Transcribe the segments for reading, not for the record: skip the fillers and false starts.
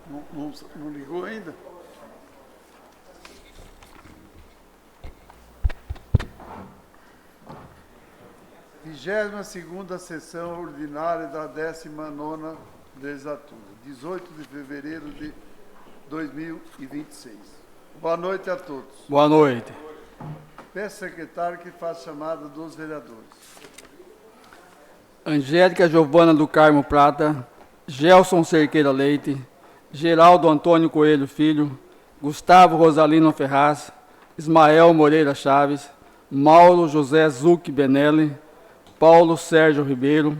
Não ligou ainda? Vigésima segunda sessão ordinária da 19ª legislatura, 18 de fevereiro de 2026. Boa noite a todos. Boa noite. Peço ao secretário que faça chamada dos vereadores. Angélica Giovana do Carmo Prata, Gelson Cerqueira Leite, Geraldo Antônio Coelho Filho, Gustavo Rosalino Ferraz, Ismael Moreira Chaves, Mauro José Zucchi Benelli, Paulo Sérgio Ribeiro,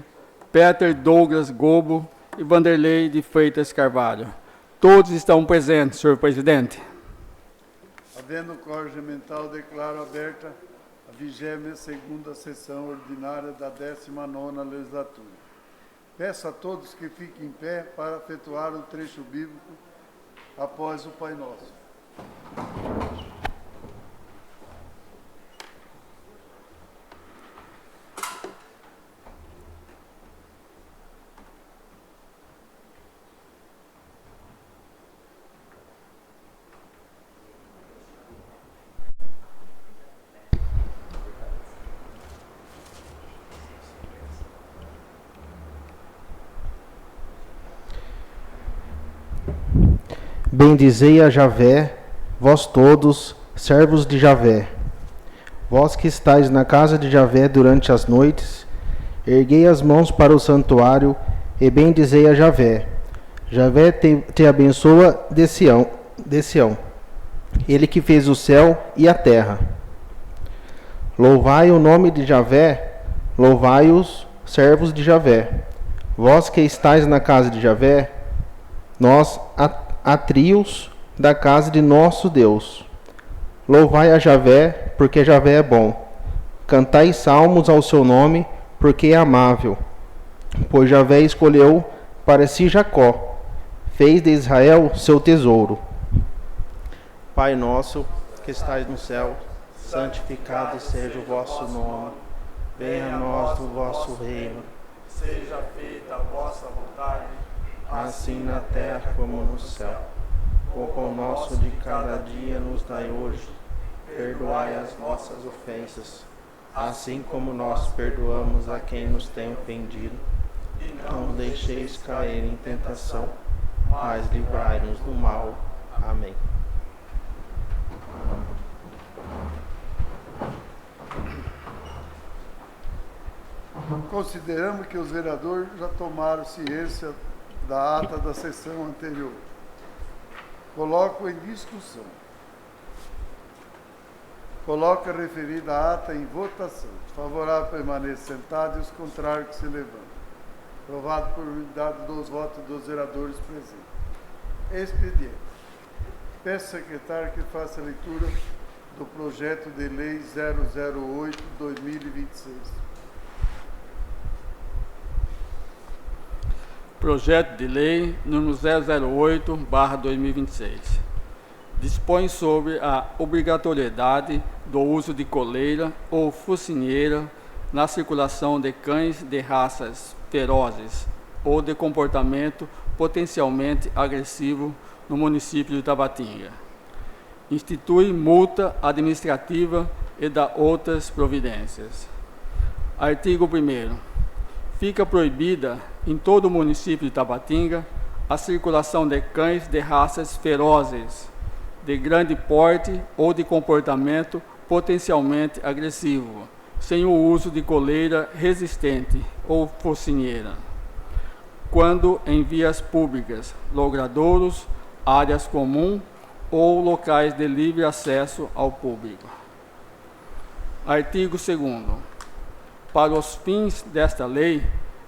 Peter Douglas Gobo e Vanderlei de Freitas Carvalho. Todos estão presentes, senhor presidente. Havendo quórum regimental, declaro aberta a 22ª sessão ordinária da 19ª legislatura. Peço a todos que fiquem em pé para efetuar o trecho bíblico após o Pai Nosso. Bendizei a Javé, vós todos, servos de Javé. Vós que estáis na casa de Javé durante as noites, erguei as mãos para o santuário e bendizei a Javé. Javé te abençoa de Sião, ele que fez o céu e a terra. Louvai o nome de Javé, louvai os servos de Javé. Vós que estáis na casa de Javé, nós atrios da casa de nosso Deus. Louvai a Javé, porque Javé é bom. Cantai salmos ao seu nome, porque é amável. Pois Javé escolheu para si Jacó, fez de Israel seu tesouro. Pai nosso, que estais no céu, santificado seja o vosso nome. Venha a nós o vosso reino. Seja feita a vossa vontade, assim na terra como no céu. O pão nosso de cada dia nos dai hoje. Perdoai as nossas ofensas, assim como nós perdoamos a quem nos tem ofendido. e Não nos deixeis cair em tentação, mas livrai-nos do mal. Amém. Consideramos que os vereadores já tomaram ciência da ata da sessão anterior. Coloco em discussão. Coloco a referida ata em votação. Os favoráveis permaneçam sentados e os contrários que se levantam. Aprovado por unanimidade dos votos dos vereadores presentes. Expediente. Peço ao secretário que faça a leitura do projeto de lei 008/2026. Projeto de Lei número 008/2026. Dispõe sobre a obrigatoriedade do uso de coleira ou focinheira na circulação de cães de raças ferozes ou de comportamento potencialmente agressivo no município de Tabatinga. Institui multa administrativa e dá outras providências. Artigo 1º. Fica proibida em todo o município de Tabatinga a circulação de cães de raças ferozes, de grande porte ou de comportamento potencialmente agressivo, sem o uso de coleira resistente ou focinheira, quando em vias públicas, logradouros, áreas comuns ou locais de livre acesso ao público. Artigo 2º. Para os fins desta lei,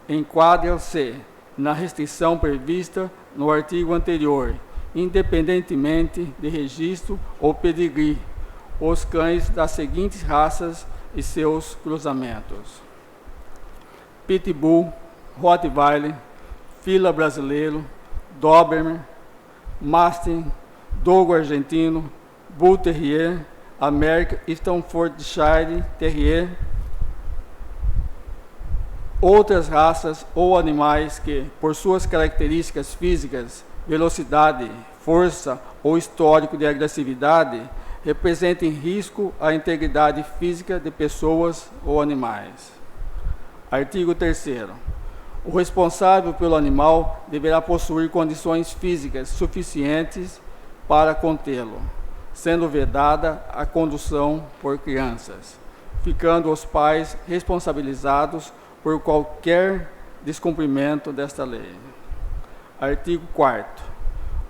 enquadram-se na restrição prevista no artigo anterior, independentemente de registro ou pedigree, os cães das seguintes raças e seus cruzamentos: Pitbull, Rottweiler, Fila Brasileiro, Doberman, Mastim, Dogo Argentino, Bull Terrier, American Staffordshire Terrier, outras raças ou animais que, por suas características físicas velocidade, força ou histórico de agressividade representem risco à integridade física de pessoas ou animais. Artigo 3º. O responsável pelo animal deverá possuir condições físicas suficientes para contê-lo, sendo vedada a condução por crianças, ficando os pais responsabilizados por qualquer descumprimento desta lei. Artigo 4º.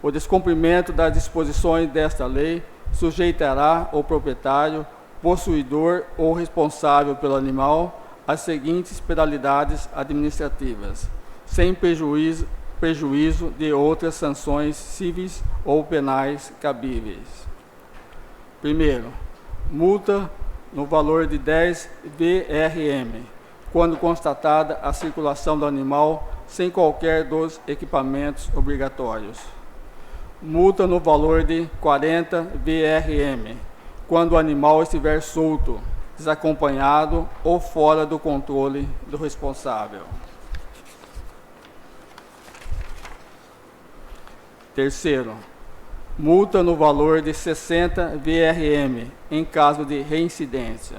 O descumprimento das disposições desta lei sujeitará o proprietário, possuidor ou responsável pelo animal às seguintes penalidades administrativas, sem prejuízo de outras sanções cíveis ou penais cabíveis. Primeiro, multa no valor de 10 VRM, quando constatada a circulação do animal sem qualquer dos equipamentos obrigatórios. Multa no valor de 40 VRM, quando o animal estiver solto, desacompanhado ou fora do controle do responsável. Terceiro, multa no valor de 60 VRM, em caso de reincidência.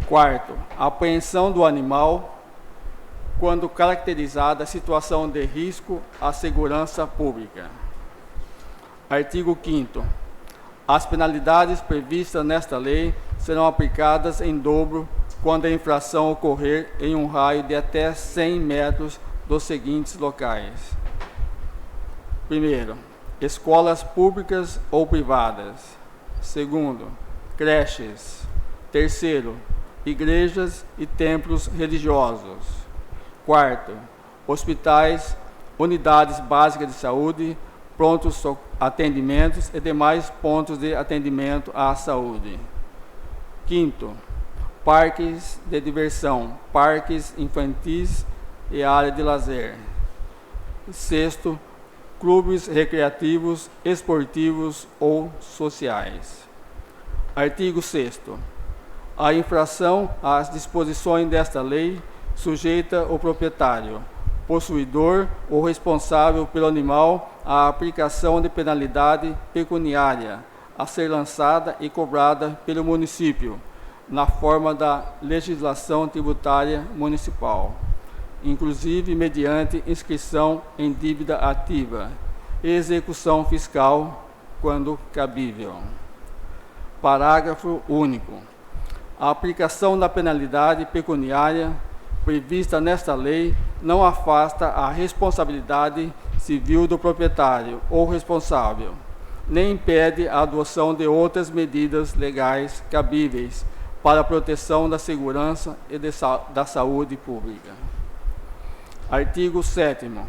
Quarto, apreensão do animal quando caracterizada a situação de risco à segurança pública. Artigo 5º. As penalidades previstas nesta lei serão aplicadas em dobro quando a infração ocorrer em um raio de até 100 metros dos seguintes locais. Primeiro, escolas públicas ou privadas. Segundo, creches. Terceiro, igrejas e templos religiosos. Quarto, hospitais, unidades básicas de saúde, prontos atendimentos e demais pontos de atendimento à saúde. Quinto, parques de diversão, parques infantis e área de lazer. Sexto, clubes recreativos, esportivos ou sociais. Artigo 6º. A infração às disposições desta lei sujeita o proprietário, possuidor ou responsável pelo animal à aplicação de penalidade pecuniária a ser lançada e cobrada pelo município, na forma da legislação tributária municipal, inclusive mediante inscrição em dívida ativa e execução fiscal, quando cabível. Parágrafo único. A aplicação da penalidade pecuniária prevista nesta lei não afasta a responsabilidade civil do proprietário ou responsável, nem impede a adoção de outras medidas legais cabíveis para a proteção da segurança e da saúde pública. Artigo 7º.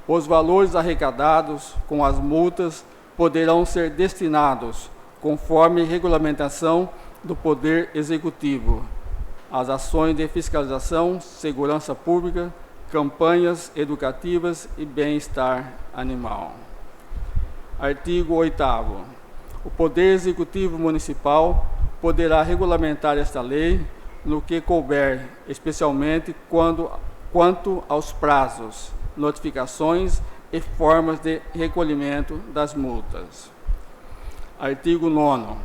Os valores arrecadados com as multas poderão ser destinados, conforme regulamentação do Poder Executivo, às ações de fiscalização, segurança pública, campanhas educativas e bem-estar animal. Artigo 8º. O Poder Executivo Municipal poderá regulamentar esta lei no que couber, especialmente quanto aos prazos, notificações e formas de recolhimento das multas. Artigo 9º.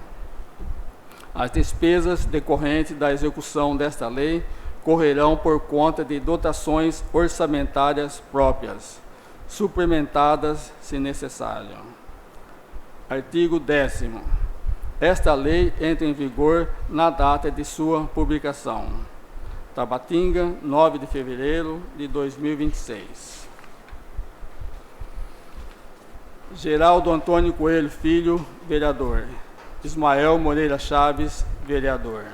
As despesas decorrentes da execução desta lei correrão por conta de dotações orçamentárias próprias, suplementadas se necessário. Artigo 10º. Esta lei entra em vigor na data de sua publicação. Tabatinga, 9 de fevereiro de 2026. Geraldo Antônio Coelho Filho, vereador. Ismael Moreira Chaves, vereador.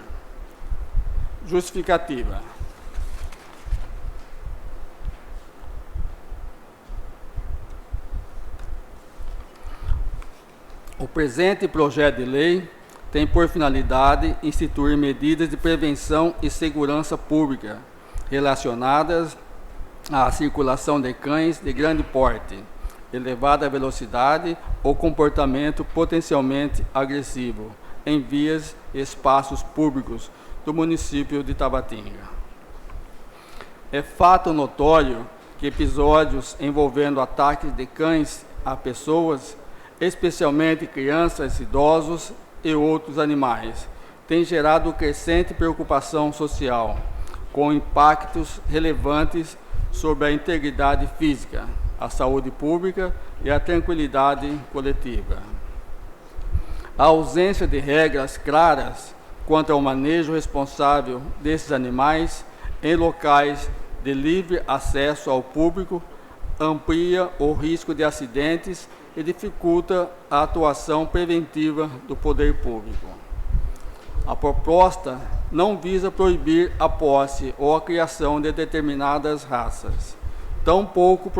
Justificativa. O presente projeto de lei tem por finalidade instituir medidas de prevenção e segurança pública relacionadas à circulação de cães de grande porte, elevada velocidade ou comportamento potencialmente agressivo em vias e espaços públicos do município de Tabatinga. É fato notório que episódios envolvendo ataques de cães a pessoas, especialmente crianças, idosos e outros animais, têm gerado crescente preocupação social, com impactos relevantes sobre a integridade física, a saúde pública e a tranquilidade coletiva. A ausência de regras claras quanto ao manejo responsável desses animais em locais de livre acesso ao público amplia o risco de acidentes e dificulta a atuação preventiva do poder público. A proposta não visa proibir a posse ou a criação de determinadas raças, tampouco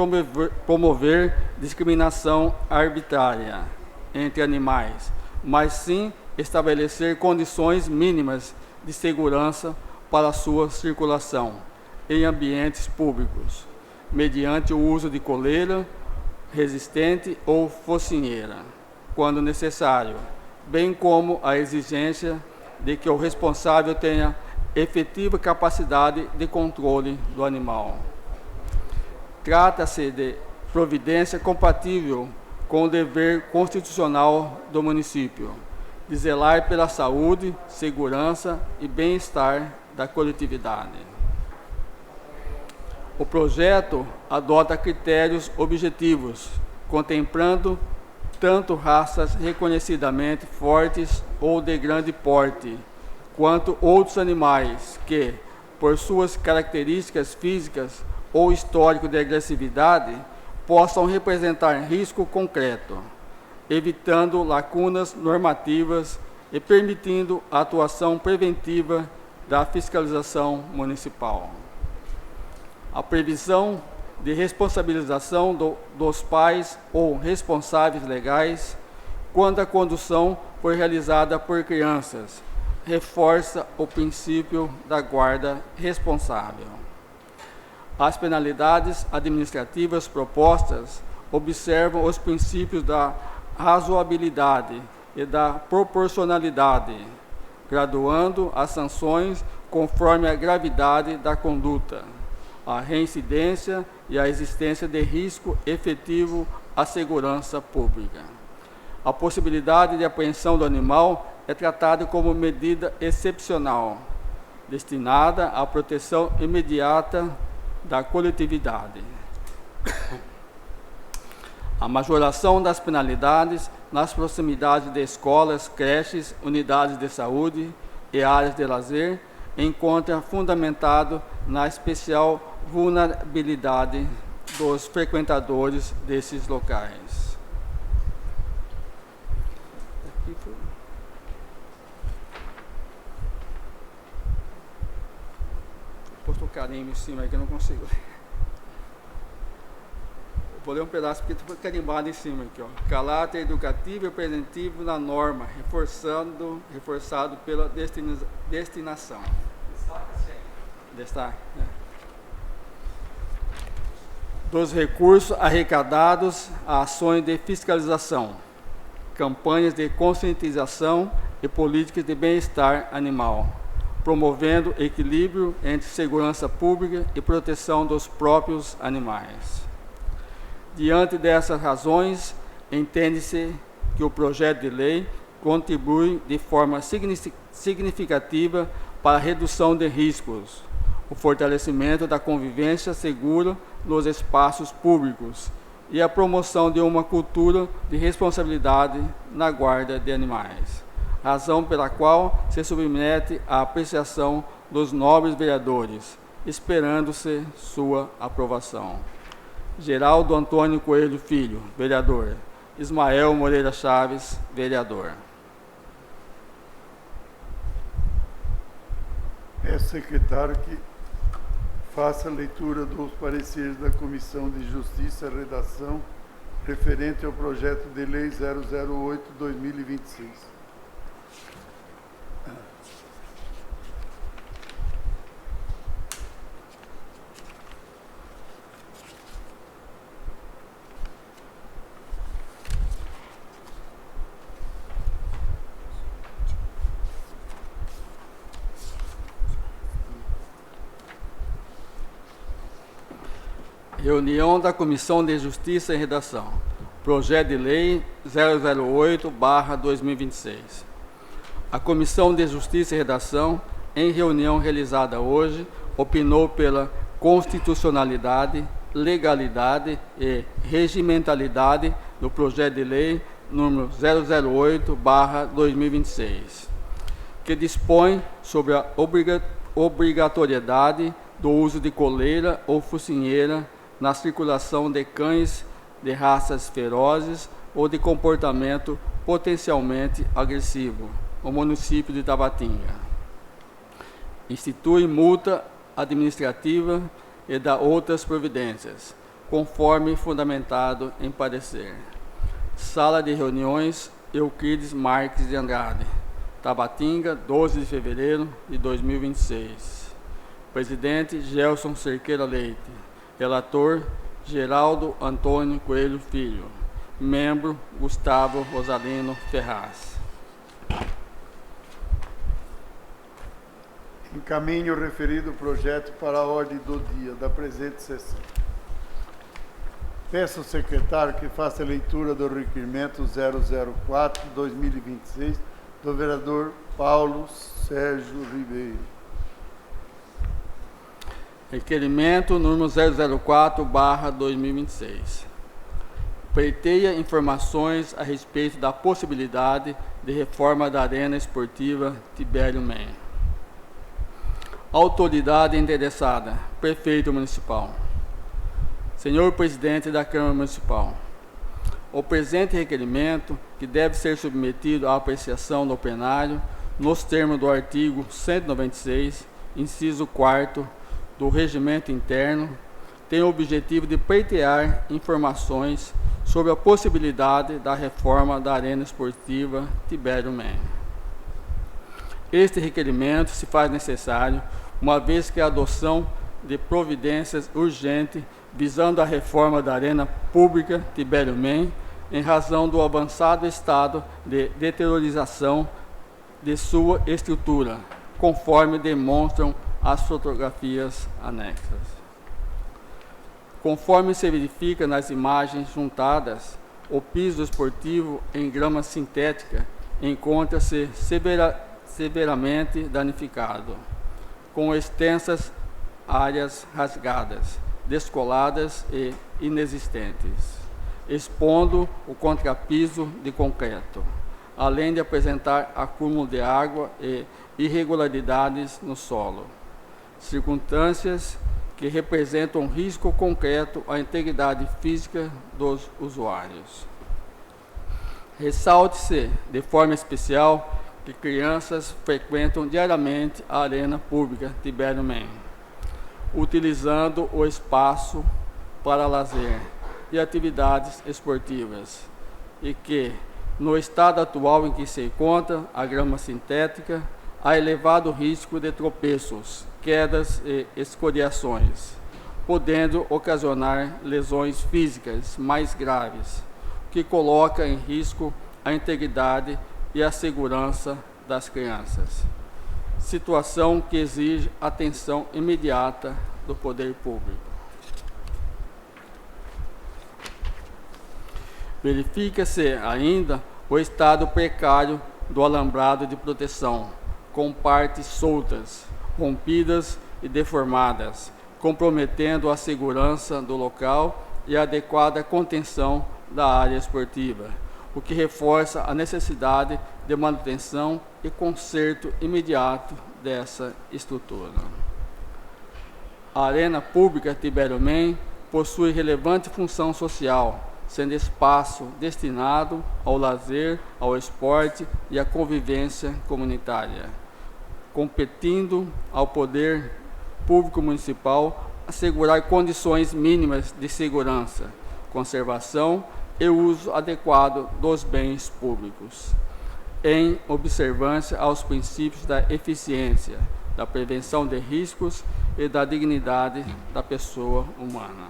promover discriminação arbitrária entre animais, mas sim estabelecer condições mínimas de segurança para a sua circulação em ambientes públicos, mediante o uso de coleira resistente ou focinheira, quando necessário, bem como a exigência de que o responsável tenha efetiva capacidade de controle do animal. Trata-se de providência compatível com o dever constitucional do município, de zelar pela saúde, segurança e bem-estar da coletividade. O projeto adota critérios objetivos, contemplando tanto raças reconhecidamente fortes ou de grande porte, quanto outros animais que, por suas características físicas ou histórico de agressividade, possam representar risco concreto, evitando lacunas normativas e permitindo a atuação preventiva da fiscalização municipal. A previsão de responsabilização dos pais ou responsáveis legais quando a condução for realizada por crianças reforça o princípio da guarda responsável. As penalidades administrativas propostas observam os princípios da razoabilidade e da proporcionalidade, graduando as sanções conforme a gravidade da conduta, a reincidência e a existência de risco efetivo à segurança pública. A possibilidade de apreensão do animal é tratada como medida excepcional, destinada à proteção imediata da coletividade. A majoração das penalidades nas proximidades de escolas, creches, unidades de saúde e áreas de lazer encontra fundamentado na especial vulnerabilidade dos frequentadores desses locais. Posto o carimbo em cima aí que eu não consigo. Vou ler um pedaço porque está carimbado em cima aqui, ó. Caráter educativo e preventivo na norma, reforçado pela destinação. Destaque, né? Dos recursos arrecadados a ações de fiscalização, campanhas de conscientização e políticas de bem-estar animal, promovendo equilíbrio entre segurança pública e proteção dos próprios animais. Diante dessas razões, entende-se que o projeto de lei contribui de forma significativa para a redução de riscos, o fortalecimento da convivência segura nos espaços públicos e a promoção de uma cultura de responsabilidade na guarda de animais, razão pela qual se submete à apreciação dos nobres vereadores, esperando-se sua aprovação. Geraldo Antônio Coelho Filho, vereador. Ismael Moreira Chaves, vereador. É secretário que faça a leitura dos pareceres da Comissão de Justiça e Redação referente ao projeto de lei 008/2026. Reunião da Comissão de Justiça e Redação. Projeto de Lei 008/2026. A Comissão de Justiça e Redação, em reunião realizada hoje, opinou pela constitucionalidade, legalidade e regimentalidade do projeto de lei número 008/2026, que dispõe sobre a obrigatoriedade do uso de coleira ou focinheira na circulação de cães de raças ferozes ou de comportamento potencialmente agressivo no município de Tabatinga. Institui multa administrativa e dá outras providências, conforme fundamentado em parecer. Sala de Reuniões Euclides Marques de Andrade, Tabatinga, 12 de fevereiro de 2026. Presidente Gelson Cerqueira Leite. Relator Geraldo Antônio Coelho Filho. Membro Gustavo Rosalino Ferraz. Encaminho o referido projeto para a ordem do dia da presente sessão. Peço ao secretário que faça a leitura do requerimento 004/2026 do vereador Paulo Sérgio Ribeiro. Requerimento número 004/2026. Pleiteia informações a respeito da possibilidade de reforma da Arena Esportiva Tibério Men. Autoridade interessada, Prefeito Municipal. Senhor Presidente da Câmara Municipal, o presente requerimento, que deve ser submetido à apreciação do plenário, nos termos do artigo 196, inciso 4º do Regimento Interno, tem o objetivo de pleitear informações sobre a possibilidade da reforma da Arena Esportiva Tibério Men. Este requerimento se faz necessário uma vez que a adoção de providências urgentes visando a reforma da Arena Pública Tibério Men, em razão do avançado estado de deteriorização de sua estrutura, conforme demonstram as fotografias anexas. Conforme se verifica nas imagens juntadas, o piso esportivo em grama sintética encontra-se severamente danificado, com extensas áreas rasgadas, descoladas e inexistentes, expondo o contrapiso de concreto, além de apresentar acúmulo de água e irregularidades no solo, circunstâncias que representam um risco concreto à integridade física dos usuários. Ressalte-se, de forma especial, que crianças frequentam diariamente a Arena Pública Tibério Men, utilizando o espaço para lazer e atividades esportivas, e que, no estado atual em que se encontra a grama sintética, há elevado risco de tropeços, quedas e escoriações, podendo ocasionar lesões físicas mais graves, que coloca em risco a integridade e a segurança das crianças. Situação que exige atenção imediata do poder público. Verifica-se ainda o estado precário do alambrado de proteção, com partes soltas, rompidas e deformadas, comprometendo a segurança do local e a adequada contenção da área esportiva, o que reforça a necessidade de manutenção e conserto imediato dessa estrutura. A Arena Pública Tibério Men possui relevante função social, sendo espaço destinado ao lazer, ao esporte e à convivência comunitária, competindo ao poder público municipal assegurar condições mínimas de segurança, conservação e uso adequado dos bens públicos, em observância aos princípios da eficiência, da prevenção de riscos e da dignidade da pessoa humana.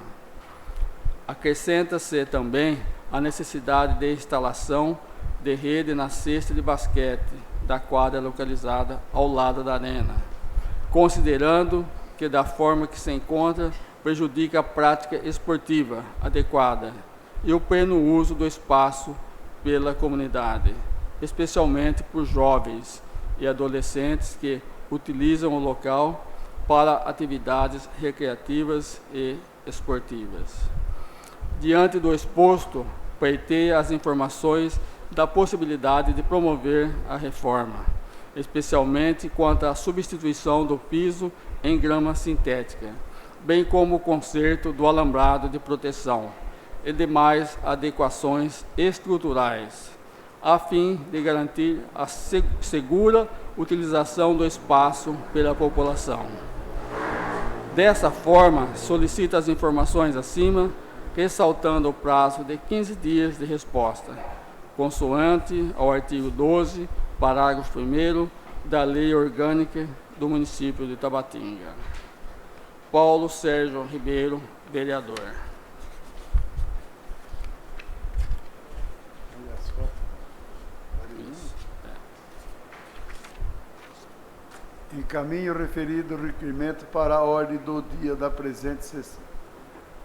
Acrescenta-se também a necessidade de instalação de rede na cesta de basquete da quadra localizada ao lado da arena, considerando que, da forma que se encontra, prejudica a prática esportiva adequada e o pleno uso do espaço pela comunidade, especialmente por jovens e adolescentes que utilizam o local para atividades recreativas e esportivas. Diante do exposto, pleiteia as informações da possibilidade de promover a reforma, especialmente quanto à substituição do piso em grama sintética, bem como o conserto do alambrado de proteção e demais adequações estruturais, a fim de garantir a segura utilização do espaço pela população. Dessa forma, solicita as informações acima, ressaltando o prazo de 15 dias de resposta, consoante ao artigo 12, parágrafo 1º da Lei Orgânica do Município de Tabatinga. Paulo Sérgio Ribeiro, vereador. Encaminho o referido requerimento para a ordem do dia da presente sessão.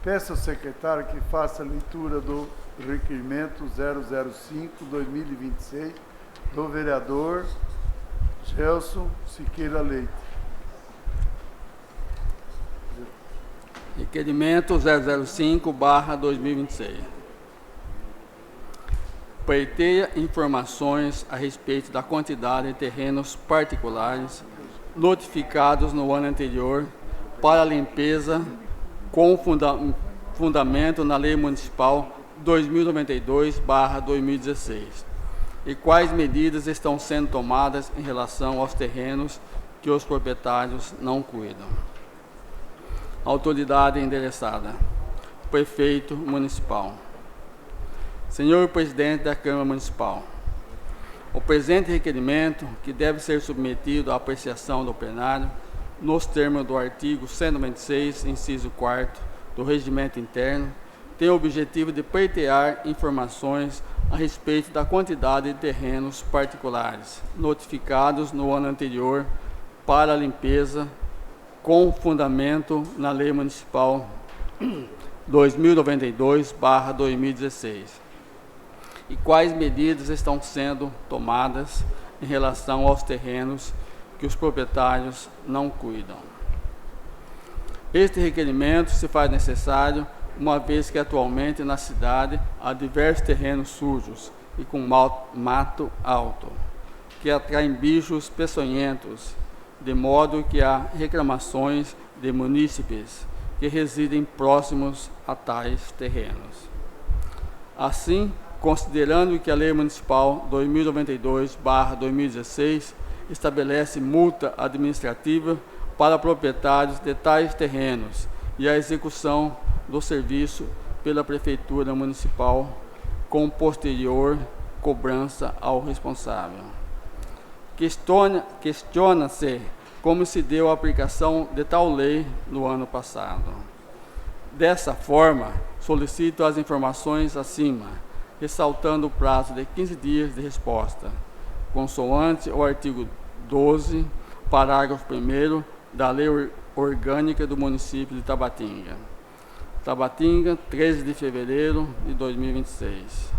Peço ao secretário que faça a leitura do requerimento 005-2026 do vereador Gelson Siqueira Leite. Requerimento 005/2026. Pleiteia informações a respeito da quantidade de terrenos particulares notificados no ano anterior para limpeza com fundamento na Lei Municipal 2092/2016 e quais medidas estão sendo tomadas em relação aos terrenos que os proprietários não cuidam. Autoridade endereçada: Prefeito Municipal. Senhor Presidente da Câmara Municipal, o presente requerimento, que deve ser submetido à apreciação do plenário, nos termos do artigo 196, inciso 4º do Regimento Interno, tem o objetivo de pleitear informações a respeito da quantidade de terrenos particulares notificados no ano anterior para limpeza com fundamento na Lei Municipal 2092/2016 e quais medidas estão sendo tomadas em relação aos terrenos que os proprietários não cuidam. Este requerimento se faz necessário uma vez que atualmente na cidade há diversos terrenos sujos e com mato alto, que atraem bichos peçonhentos, de modo que há reclamações de munícipes que residem próximos a tais terrenos. Assim, considerando que a Lei Municipal 2092/2016 estabelece multa administrativa para proprietários de tais terrenos e a execução do serviço pela Prefeitura Municipal com posterior cobrança ao responsável. Questiona-se como se deu a aplicação de tal lei no ano passado. Dessa forma, solicito as informações acima, ressaltando o prazo de 15 dias de resposta, consoante o artigo 12, parágrafo 1º da Lei Orgânica do Município de Tabatinga. Tabatinga, 13 de fevereiro de 2026.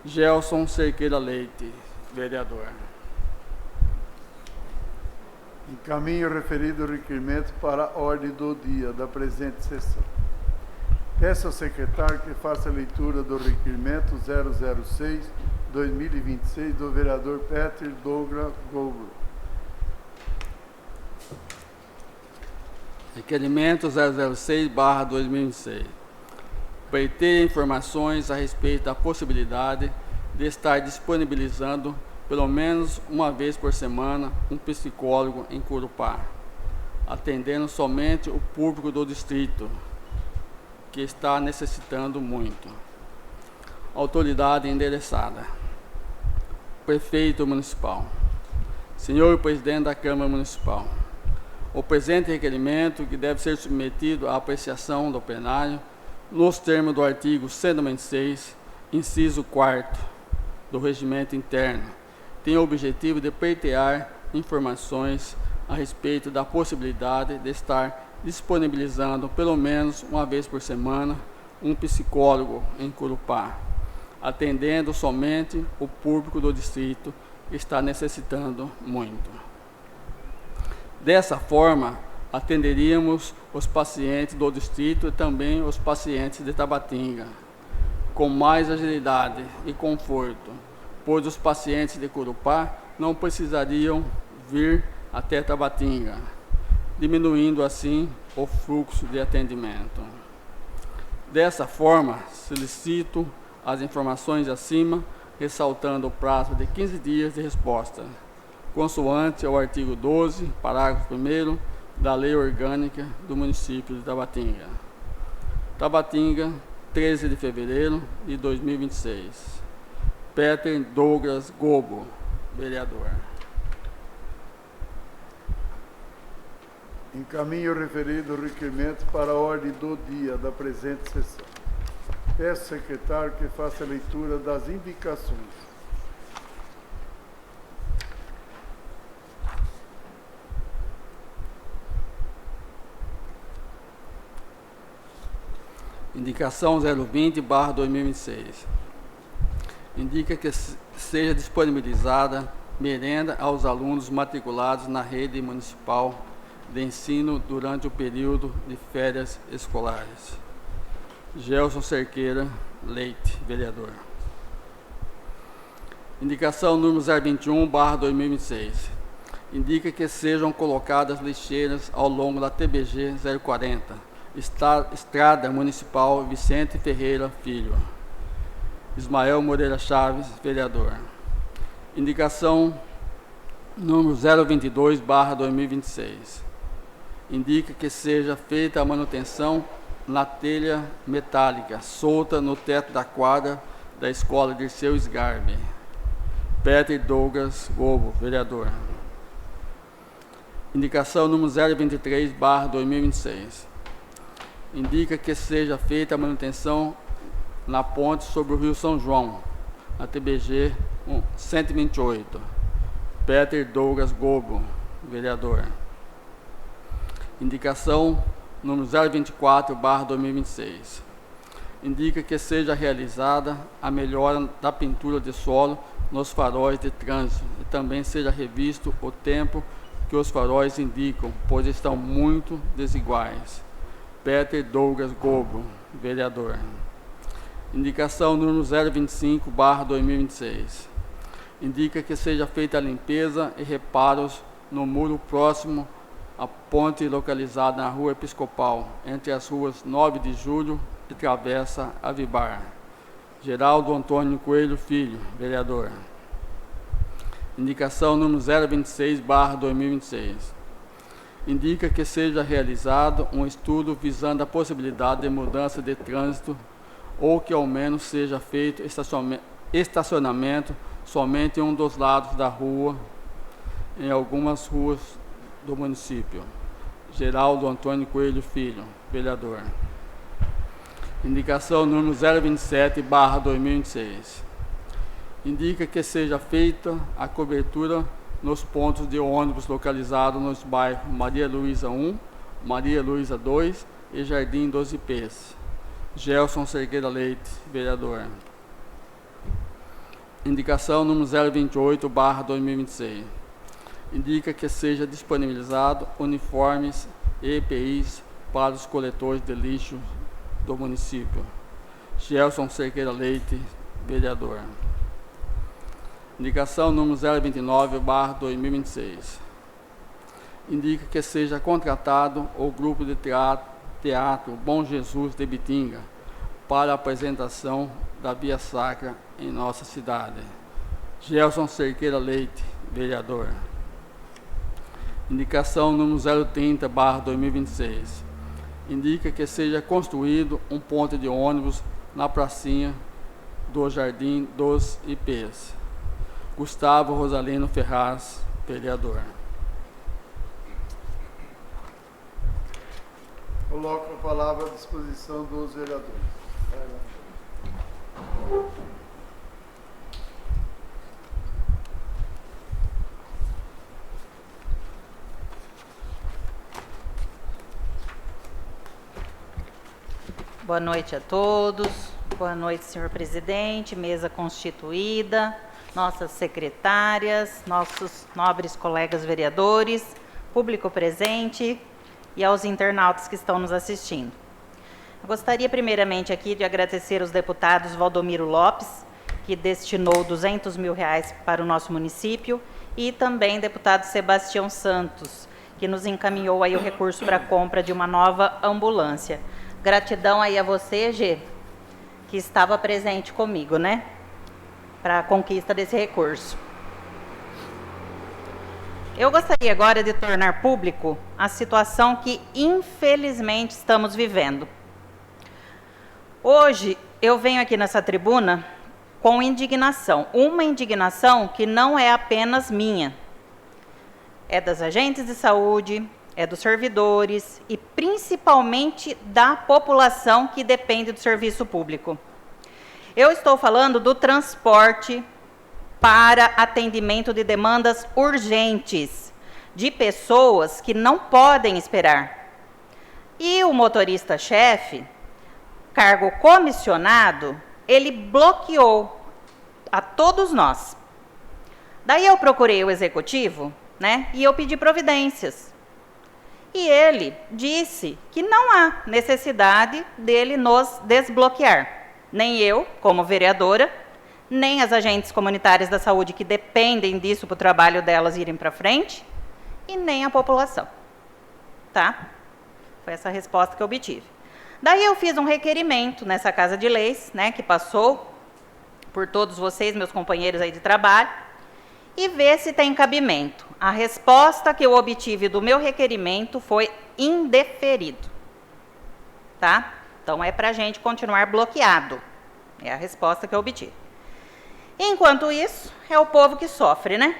Gelson Cerqueira Leite, vereador. Encaminho o referido requerimento para a ordem do dia da presente sessão. Peço ao secretário que faça a leitura do requerimento 006/2026 do vereador Peter Douglas Goldberg. Requerimento 006/2026. Pleiteia informações a respeito da possibilidade de estar disponibilizando, pelo menos uma vez por semana, um psicólogo em Curupá, atendendo somente o público do distrito, que está necessitando muito. Autoridade endereçada: Prefeito Municipal. Senhor Presidente da Câmara Municipal, o presente requerimento, que deve ser submetido à apreciação do plenário, nos termos do artigo 196, inciso 4º do Regimento Interno, tem o objetivo de pleitear informações a respeito da possibilidade de estar disponibilizando pelo menos uma vez por semana um psicólogo em Corupá, atendendo somente o público do distrito que está necessitando muito. Dessa forma, atenderíamos os pacientes do distrito e também os pacientes de Tabatinga, com mais agilidade e conforto, pois os pacientes de Corupá não precisariam vir até Tabatinga, diminuindo assim o fluxo de atendimento. Dessa forma, solicito as informações acima, ressaltando o prazo de 15 dias de resposta, consoante ao artigo 12, parágrafo 1º da Lei Orgânica do município de Tabatinga. Tabatinga, 13 de fevereiro de 2026. Peter Douglas Gobo, vereador. Encaminho o referido requerimento para a ordem do dia da presente sessão. Peço ao secretário que faça a leitura das indicações. Indicação 020/2026. Indica que seja disponibilizada merenda aos alunos matriculados na rede municipal de ensino durante o período de férias escolares. Gelson Cerqueira Leite, vereador. Indicação número 021/2026. Indica que sejam colocadas lixeiras ao longo da TBG 040, Estrada Municipal Vicente Ferreira Filho. Ismael Moreira Chaves, vereador. Indicação número 022/2026. Indica que seja feita a manutenção na telha metálica solta no teto da quadra da Escola Dirceu Sgarbi. Peter Douglas Gobo, vereador. Indicação número 023/2026. Indica que seja feita a manutenção na ponte sobre o Rio São João, na TBG 128. Peter Douglas Gobo, vereador. Indicação número 024/2026. Indica que seja realizada a melhora da pintura de solo nos faróis de trânsito e também seja revisto o tempo que os faróis indicam, pois estão muito desiguais. Peter Douglas Gobo, vereador. Indicação número 025/2026. Indica que seja feita a limpeza e reparos no muro próximo à ponte localizada na Rua Episcopal, entre as ruas 9 de Julho e Travessa Avibar. Geraldo Antônio Coelho Filho, vereador. Indicação número 026/2026. Indica que seja realizado um estudo visando a possibilidade de mudança de trânsito ou que ao menos seja feito estacionamento somente em um dos lados da rua, em algumas ruas do município. Geraldo Antônio Coelho Filho, vereador. Indicação número 027/2026. Indica que seja feita a cobertura nos pontos de ônibus localizados nos bairros Maria Luísa 1, Maria Luísa 2 e Jardim dos Ipês. Gelson Cerqueira Leite, vereador. Indicação número 028/2026. Indica que seja disponibilizado uniformes e EPIs para os coletores de lixo do município. Gelson Cerqueira Leite, vereador. Indicação número 029/2026. Indica que seja contratado o grupo de teatro Bom Jesus de Bitinga para a apresentação da Via Sacra em nossa cidade. Gelson Cerqueira Leite, vereador. Indicação número 030/2026. Indica que seja construído um ponto de ônibus na pracinha do Jardim dos Ipês. Gustavo Rosalino Ferraz, vereador. Coloco a palavra à disposição dos vereadores. Boa noite a todos. Boa noite, senhor presidente, mesa constituída, nossas secretárias, nossos nobres colegas vereadores, público presente e aos internautas que estão nos assistindo. Eu gostaria primeiramente aqui de agradecer aos deputados Valdomiro Lopes, que destinou R$200 mil para o nosso município, e também deputado Sebastião Santos, que nos encaminhou aí o recurso para a compra de uma nova ambulância. Gratidão aí a você, Gê, que estava presente comigo, né? Para a conquista desse recurso. Eu gostaria agora de tornar público a situação que, infelizmente, estamos vivendo. Hoje, eu venho aqui nessa tribuna com indignação. Uma indignação que não é apenas minha. É das agentes de saúde, é dos servidores e principalmente da população que depende do serviço público. Eu estou falando do transporte para atendimento de demandas urgentes, de pessoas que não podem esperar. E o motorista-chefe, cargo comissionado, ele bloqueou a todos nós. Daí eu procurei o executivo, né, e eu pedi providências. E ele disse que não há necessidade dele nos desbloquear. Nem eu, como vereadora, nem as agentes comunitárias da saúde que dependem disso para o trabalho delas irem para frente, e nem a população. Tá? Foi essa resposta que eu obtive. Daí eu fiz um requerimento nessa Casa de Leis, né, que passou por todos vocês, meus companheiros aí de trabalho, e ver se tem cabimento. A resposta que eu obtive do meu requerimento foi indeferido. Tá? Então, é para a gente continuar bloqueado. É a resposta que eu obtive. Enquanto isso, é o povo que sofre, né?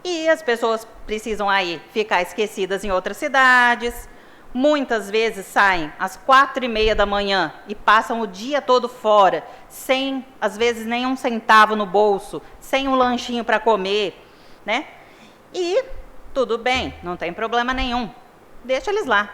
E as pessoas precisam aí ficar esquecidas em outras cidades. Muitas vezes saem às 4h30 da manhã e passam o dia todo fora, sem, às vezes, nenhum centavo no bolso, sem um lanchinho para comer, né? E tudo bem, não tem problema nenhum. Deixa eles lá.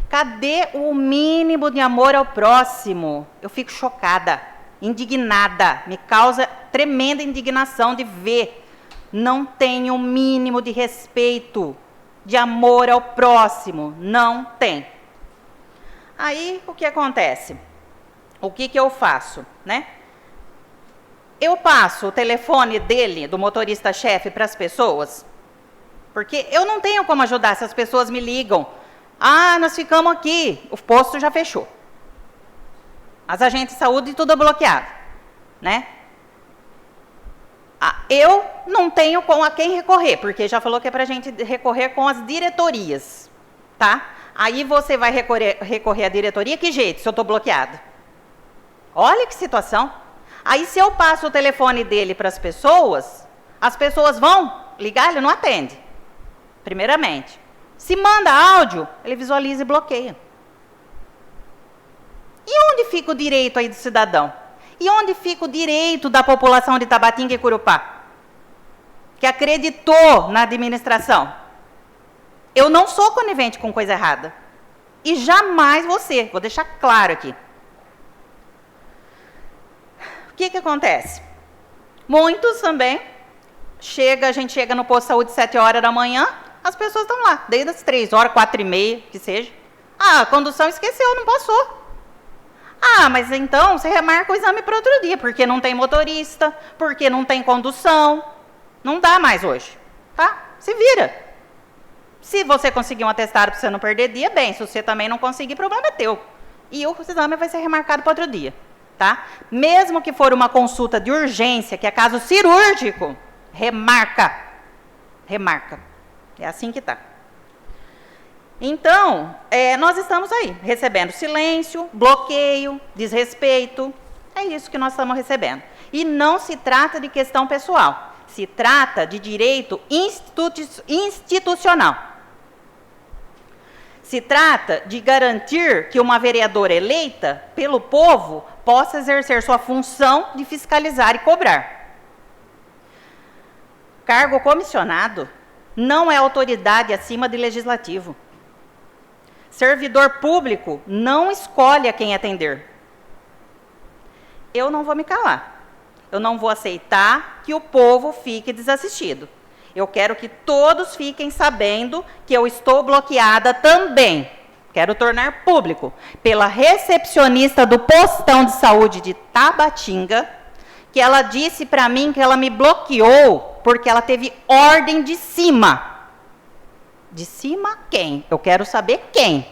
Cadê o mínimo de amor ao próximo? Eu fico chocada, indignada, me causa tremenda indignação de ver. Não tem o mínimo de respeito, de amor ao próximo, não tem. Aí, o que acontece? O que eu faço, né? Eu passo o telefone dele, do motorista-chefe, para as pessoas, porque eu não tenho como ajudar se as pessoas me ligam. Ah, nós ficamos aqui, o posto já fechou. As agentes de saúde, tudo bloqueado, né? Eu não tenho a quem recorrer, porque já falou que é para a gente recorrer com as diretorias, tá? Aí você vai recorrer à diretoria, que jeito, se eu estou bloqueada? Olha que situação. Aí se eu passo o telefone dele para as pessoas vão ligar, ele não atende, primeiramente. Se manda áudio, ele visualiza e bloqueia. E onde fica o direito aí do cidadão? E onde fica o direito da população de Tabatinga e Curupá, que acreditou na administração? Eu não sou conivente com coisa errada. E jamais você. Vou deixar claro aqui. O que acontece? Muitos também, a gente chega no posto de saúde 7h da manhã, as pessoas estão lá, desde as 3h, 4h30, que seja. Ah, a condução esqueceu, não passou. Ah, mas então você remarca o exame para outro dia, porque não tem motorista, porque não tem condução. Não dá mais hoje, tá? Se vira. Se você conseguir um atestado para você não perder dia, bem. Se você também não conseguir, problema é teu. E o exame vai ser remarcado para outro dia, tá? Mesmo que for uma consulta de urgência, que é caso cirúrgico, remarca. Remarca. É assim que tá. Então, nós estamos aí, recebendo silêncio, bloqueio, desrespeito. É isso que nós estamos recebendo. E não se trata de questão pessoal. Se trata de direito institucional. Se trata de garantir que uma vereadora eleita pelo povo possa exercer sua função de fiscalizar e cobrar. Cargo comissionado não é autoridade acima de legislativo. Servidor público não escolhe a quem atender. eu não vou me calar. Eu não vou aceitar que o povo fique desassistido. Eu quero que todos fiquem sabendo que eu estou bloqueada também. Quero tornar público pela recepcionista do postão de saúde de Tabatinga, que ela disse para mim que ela me bloqueou porque ela teve ordem de cima. De cima quem? Eu quero saber quem.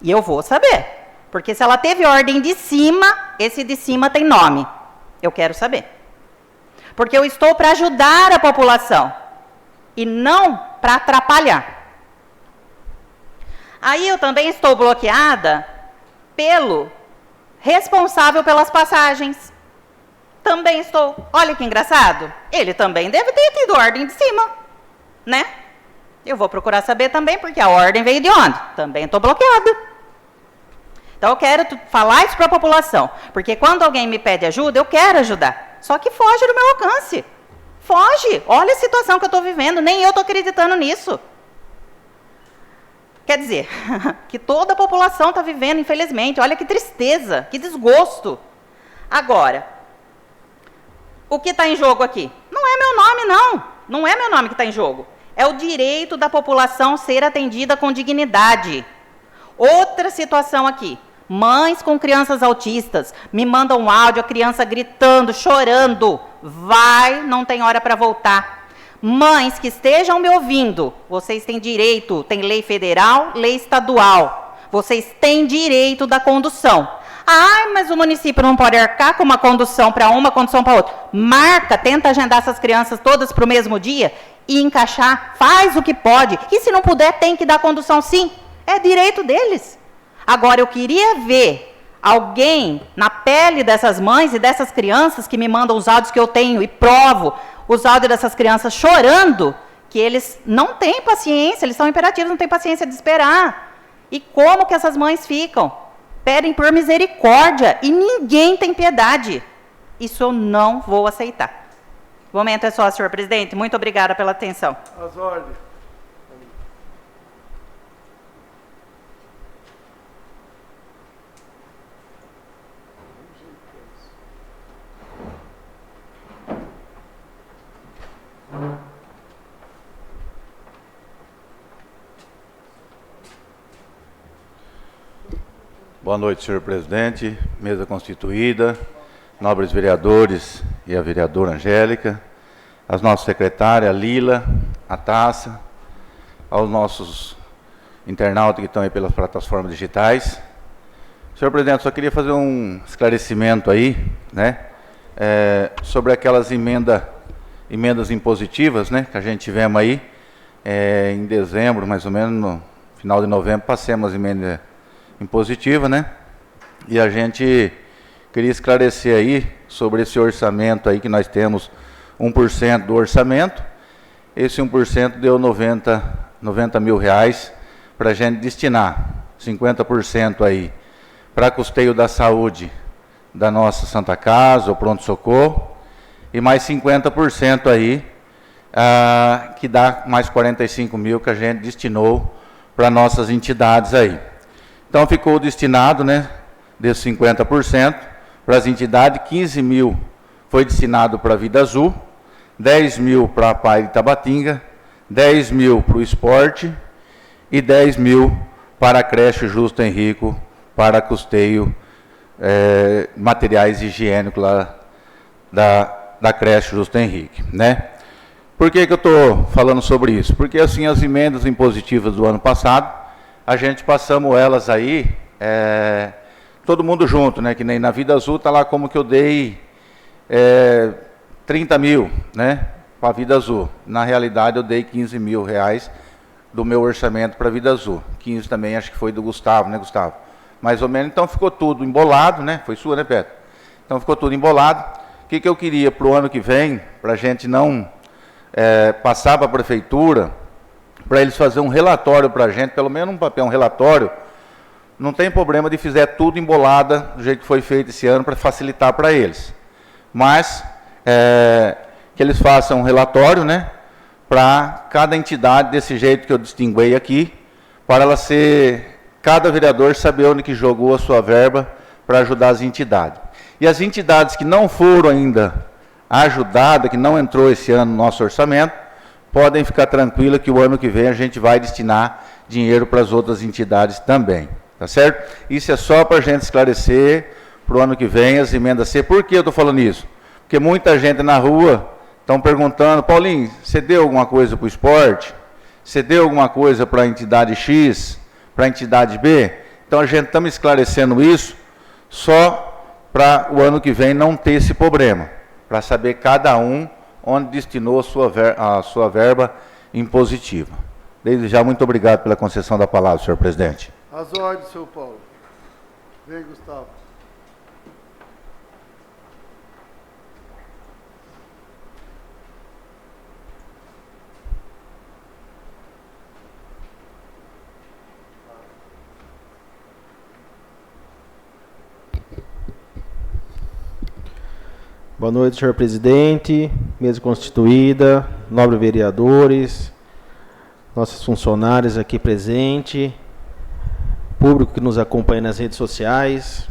E eu vou saber. Porque se ela teve ordem de cima, esse de cima tem nome. Eu quero saber. Porque eu estou para ajudar a população. E não para atrapalhar. Aí eu também estou bloqueada pelo responsável pelas passagens. Também estou. Olha que engraçado. Ele também deve ter tido ordem de cima, né? Eu vou procurar saber também, porque a ordem veio de onde? Também estou bloqueada. Então eu quero falar isso para a população. Porque quando alguém me pede ajuda, eu quero ajudar. Só que foge do meu alcance. Foge. Olha a situação que eu estou vivendo. Nem eu estou acreditando nisso. Quer dizer, que toda a população está vivendo, infelizmente. Olha que tristeza, que desgosto. Agora, o que está em jogo aqui? Não é meu nome, não. Não é meu nome que está em jogo. É o direito da população ser atendida com dignidade. Outra situação aqui. Mães com crianças autistas me mandam um áudio, a criança gritando, chorando. Vai, não tem hora para voltar. Mães que estejam me ouvindo, vocês têm direito, tem lei federal, lei estadual. Vocês têm direito da condução. Ah, mas o município não pode arcar com uma condução para uma, condução para outra. Marca, tenta agendar essas crianças todas para o mesmo dia e encaixar, faz o que pode. E se não puder, tem que dar condução sim. É direito deles. Agora, eu queria ver alguém na pele dessas mães e dessas crianças que me mandam os áudios que eu tenho e provo os áudios dessas crianças chorando, que eles não têm paciência, eles são imperativos, não têm paciência de esperar. E como que essas mães ficam? Pedem por misericórdia e ninguém tem piedade. Isso eu não vou aceitar. O momento é só, senhor presidente. Muito obrigada pela atenção. As ordens. Boa noite, senhor presidente, mesa constituída, nobres vereadores e a vereadora Angélica, as nossas secretárias, Lila, a Taça, aos nossos internautas que estão aí pelas plataformas digitais. Senhor presidente, só queria fazer um esclarecimento aí, né, sobre aquelas emendas impositivas, né, que a gente tivemos aí, em dezembro, mais ou menos, no final de novembro, passamos as emendas impositiva, né? E a gente queria esclarecer aí sobre esse orçamento aí que nós temos 1% do orçamento. Esse 1% deu 90 mil reais para a gente destinar 50% aí para custeio da saúde da nossa Santa Casa, o pronto-socorro, e mais 50% aí, que dá mais 45 mil que a gente destinou para nossas entidades aí. Então, ficou destinado, né, desses 50%, para as entidades, 15 mil foi destinado para a Vida Azul, 10 mil para a Pai de Tabatinga, 10 mil para o esporte e 10 mil para a creche Justo Henrico, para custeio materiais higiênicos lá da creche Justo Henrique, né? Por que que eu estou falando sobre isso? Porque, assim, as emendas impositivas do ano passado, a gente passamos elas aí, todo mundo junto, né? Que nem na Vida Azul está lá como que eu dei 30 mil, né? Para a Vida Azul. Na realidade, eu dei 15 mil reais do meu orçamento para a Vida Azul. 15 também, acho que foi do Gustavo, né, Gustavo? Mais ou menos. Então, ficou tudo embolado, né? Foi sua, né, Pedro? Então, ficou tudo embolado. O que que eu queria para o ano que vem, para a gente não passar para a prefeitura, para eles fazerem um relatório para a gente, pelo menos um papel, um relatório, não tem problema de fizer tudo embolada do jeito que foi feito esse ano, para facilitar para eles. Mas, que eles façam um relatório, né, para cada entidade, desse jeito que eu distinguei aqui, para ela ser, cada vereador saber onde que jogou a sua verba para ajudar as entidades. E as entidades que não foram ainda ajudadas, que não entrou esse ano no nosso orçamento, podem ficar tranquilas que o ano que vem a gente vai destinar dinheiro para as outras entidades também, tá certo? Isso é só para a gente esclarecer para o ano que vem as emendas C. Por que eu estou falando isso? Porque muita gente na rua estão perguntando, Paulinho, você deu alguma coisa para o esporte? Você deu alguma coisa para a entidade X, para a entidade B? Então a gente está esclarecendo isso só para o ano que vem não ter esse problema, para saber cada um onde destinou a sua verba impositiva. Desde já, muito obrigado pela concessão da palavra, senhor presidente. As ordens, senhor Paulo. Vem, Gustavo. Boa noite, senhor presidente, mesa constituída, nobres vereadores, nossos funcionários aqui presentes, público que nos acompanha nas redes sociais.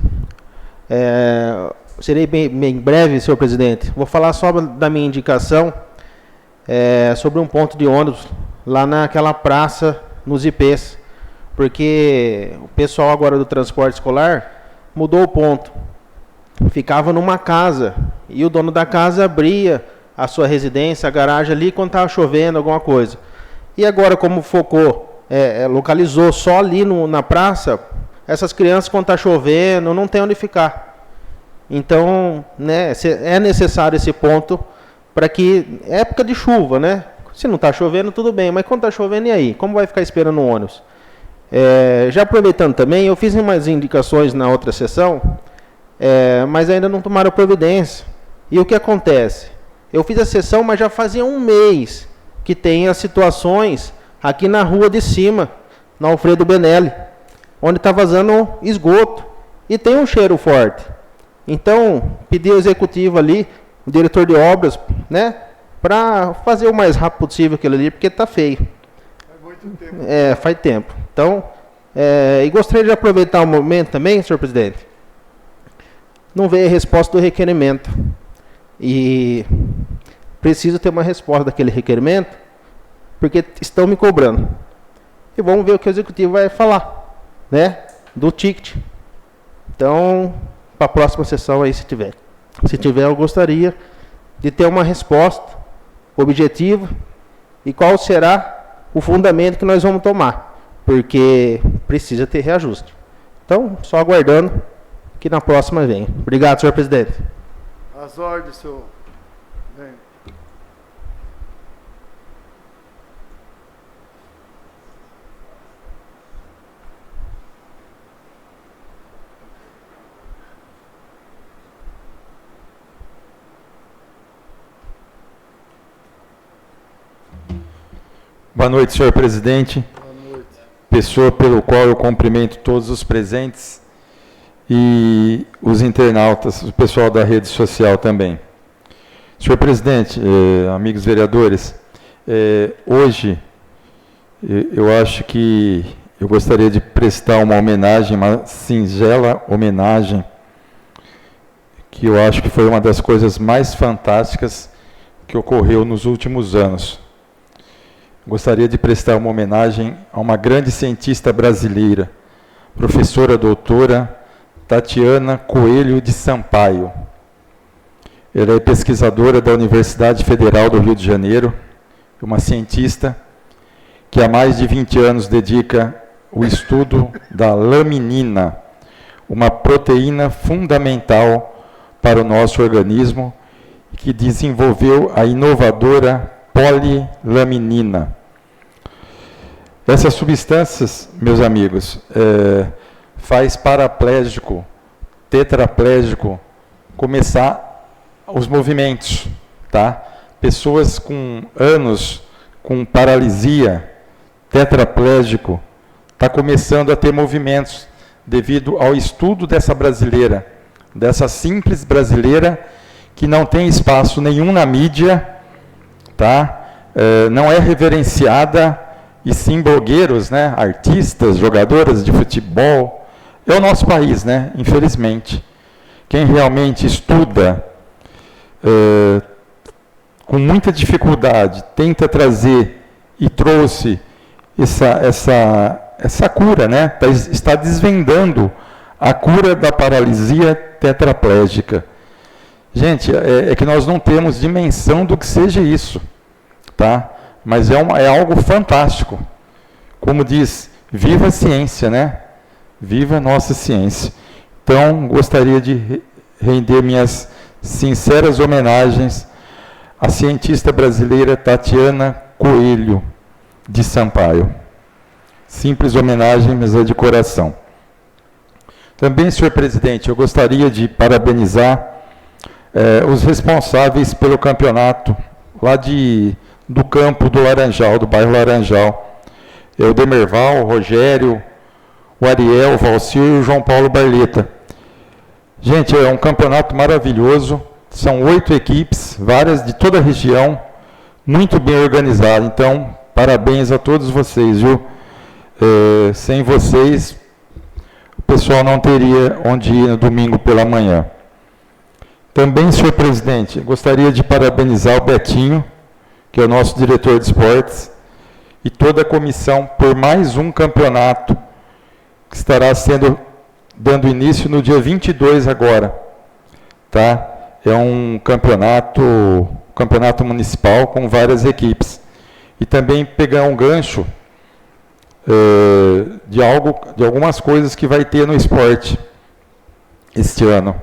Serei bem breve, senhor presidente. Vou falar só da minha indicação sobre um ponto de ônibus lá naquela praça, nos IPs, porque o pessoal agora do transporte escolar mudou o ponto. Ficava numa casa e o dono da casa abria a sua residência, a garagem ali quando estava chovendo, alguma coisa. E agora, como focou, localizou só ali na praça, essas crianças quando está chovendo não tem onde ficar. Então, né, é necessário esse ponto para que, época de chuva, né? Se não está chovendo, tudo bem, mas quando está chovendo, e aí? Como vai ficar esperando o ônibus? Já aproveitando também, eu fiz umas indicações na outra sessão, mas ainda não tomaram providência. E o que acontece? Eu fiz a sessão, mas já fazia um mês que tem as situações aqui na rua de cima, na Alfredo Benelli, onde está vazando esgoto e tem um cheiro forte. Então, pedi ao executivo ali, o diretor de obras, né, para fazer o mais rápido possível aquilo ali, porque está feio. Faz muito tempo. Faz tempo. Então, e gostaria de aproveitar o momento também, senhor presidente. Não veio a resposta do requerimento. E preciso ter uma resposta daquele requerimento, porque estão me cobrando. E vamos ver o que o executivo vai falar, né, do ticket. Então, para a próxima sessão aí, se tiver. Se tiver, eu gostaria de ter uma resposta objetiva e qual será o fundamento que nós vamos tomar, porque precisa ter reajuste. Então, só aguardando que na próxima venha. Obrigado, senhor presidente. As ordens, senhor. Vem. Boa noite, senhor presidente. Boa noite. Pessoa pelo qual eu cumprimento todos os presentes e os internautas, o pessoal da rede social também. Senhor presidente, amigos vereadores, hoje eu acho que eu gostaria de prestar uma homenagem, uma singela homenagem, que eu acho que foi uma das coisas mais fantásticas que ocorreu nos últimos anos. Gostaria de prestar uma homenagem a uma grande cientista brasileira, professora doutora Tatiana Coelho de Sampaio. Ela é pesquisadora da Universidade Federal do Rio de Janeiro, uma cientista que há mais de 20 anos dedica o estudo da laminina, uma proteína fundamental para o nosso organismo, que desenvolveu a inovadora polilaminina. Essas substâncias, meus amigos, faz paraplégico, tetraplégico, começar os movimentos, tá? Pessoas com anos com paralisia, tetraplégico, está começando a ter movimentos devido ao estudo dessa brasileira, dessa simples brasileira que não tem espaço nenhum na mídia, tá? Não é reverenciada, e sim blogueiros, né? Artistas, jogadoras de futebol. É o nosso país, né? Infelizmente. quem realmente estuda com muita dificuldade, tenta trazer e trouxe essa cura, né? Está desvendando a cura da paralisia tetraplégica. Gente, é que nós não temos dimensão do que seja isso, tá? Mas é algo fantástico. Como diz, viva a ciência, né? Viva a nossa ciência. Então, gostaria de render minhas sinceras homenagens à cientista brasileira Tatiana Coelho de Sampaio. Simples homenagem, mas é de coração. Também, senhor presidente, eu gostaria de parabenizar os responsáveis pelo campeonato lá do campo do Laranjal, do bairro Laranjal. O Demerval, o Rogério, o Ariel, o Valcir e o João Paulo Barleta. Gente, é um campeonato maravilhoso, são 8 equipes, várias de toda a região, muito bem organizado. Então, parabéns a todos vocês, viu? Sem vocês, o pessoal não teria onde ir no domingo pela manhã. Também, senhor presidente, gostaria de parabenizar o Betinho, que é o nosso diretor de esportes, e toda a comissão por mais um campeonato que estará dando início no dia 22 agora. Tá? É um campeonato municipal com várias equipes. E também pegar um gancho de algumas coisas que vai ter no esporte este ano.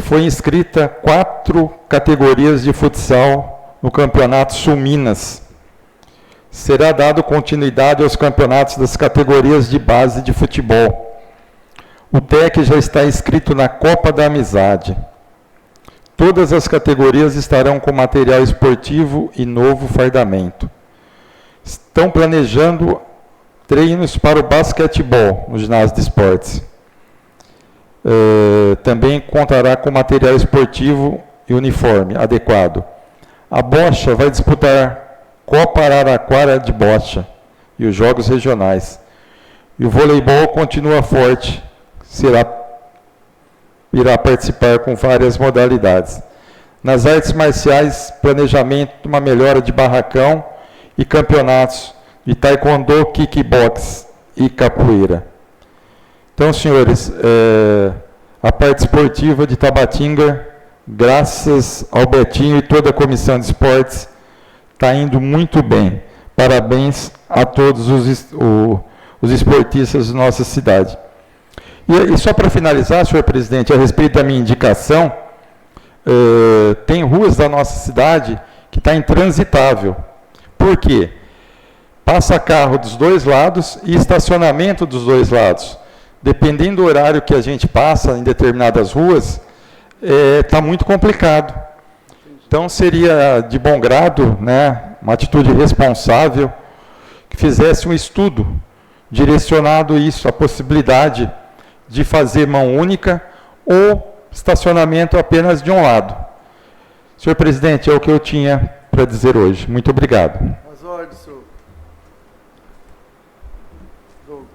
Foi inscrita 4 categorias de futsal no Campeonato Sul Minas. Será dado continuidade aos campeonatos das categorias de base de futebol. O TEC já está inscrito na Copa da Amizade. Todas as categorias estarão com material esportivo e novo fardamento. Estão planejando treinos para o basquetebol no ginásio de esportes. Também contará com material esportivo e uniforme adequado. A bocha vai disputar Copa Araraquara de bocha e os jogos regionais. E o voleibol continua forte, irá participar com várias modalidades. Nas artes marciais, planejamento de uma melhora de barracão e campeonatos de taekwondo, kickbox e capoeira. Então, senhores, a parte esportiva de Tabatinga, graças ao Betinho e toda a comissão de esportes, está indo muito bem. Parabéns a todos os esportistas da nossa cidade. E só para finalizar, senhor presidente, a respeito da minha indicação, tem ruas da nossa cidade que está intransitável. Por quê? Passa carro dos dois lados e estacionamento dos dois lados. Dependendo do horário que a gente passa em determinadas ruas, está muito complicado. Então, seria de bom grado, né, uma atitude responsável, que fizesse um estudo direcionado isso, a possibilidade de fazer mão única ou estacionamento apenas de um lado. Senhor presidente, é o que eu tinha para dizer hoje. Muito obrigado. As ordens, senhor. Douglas.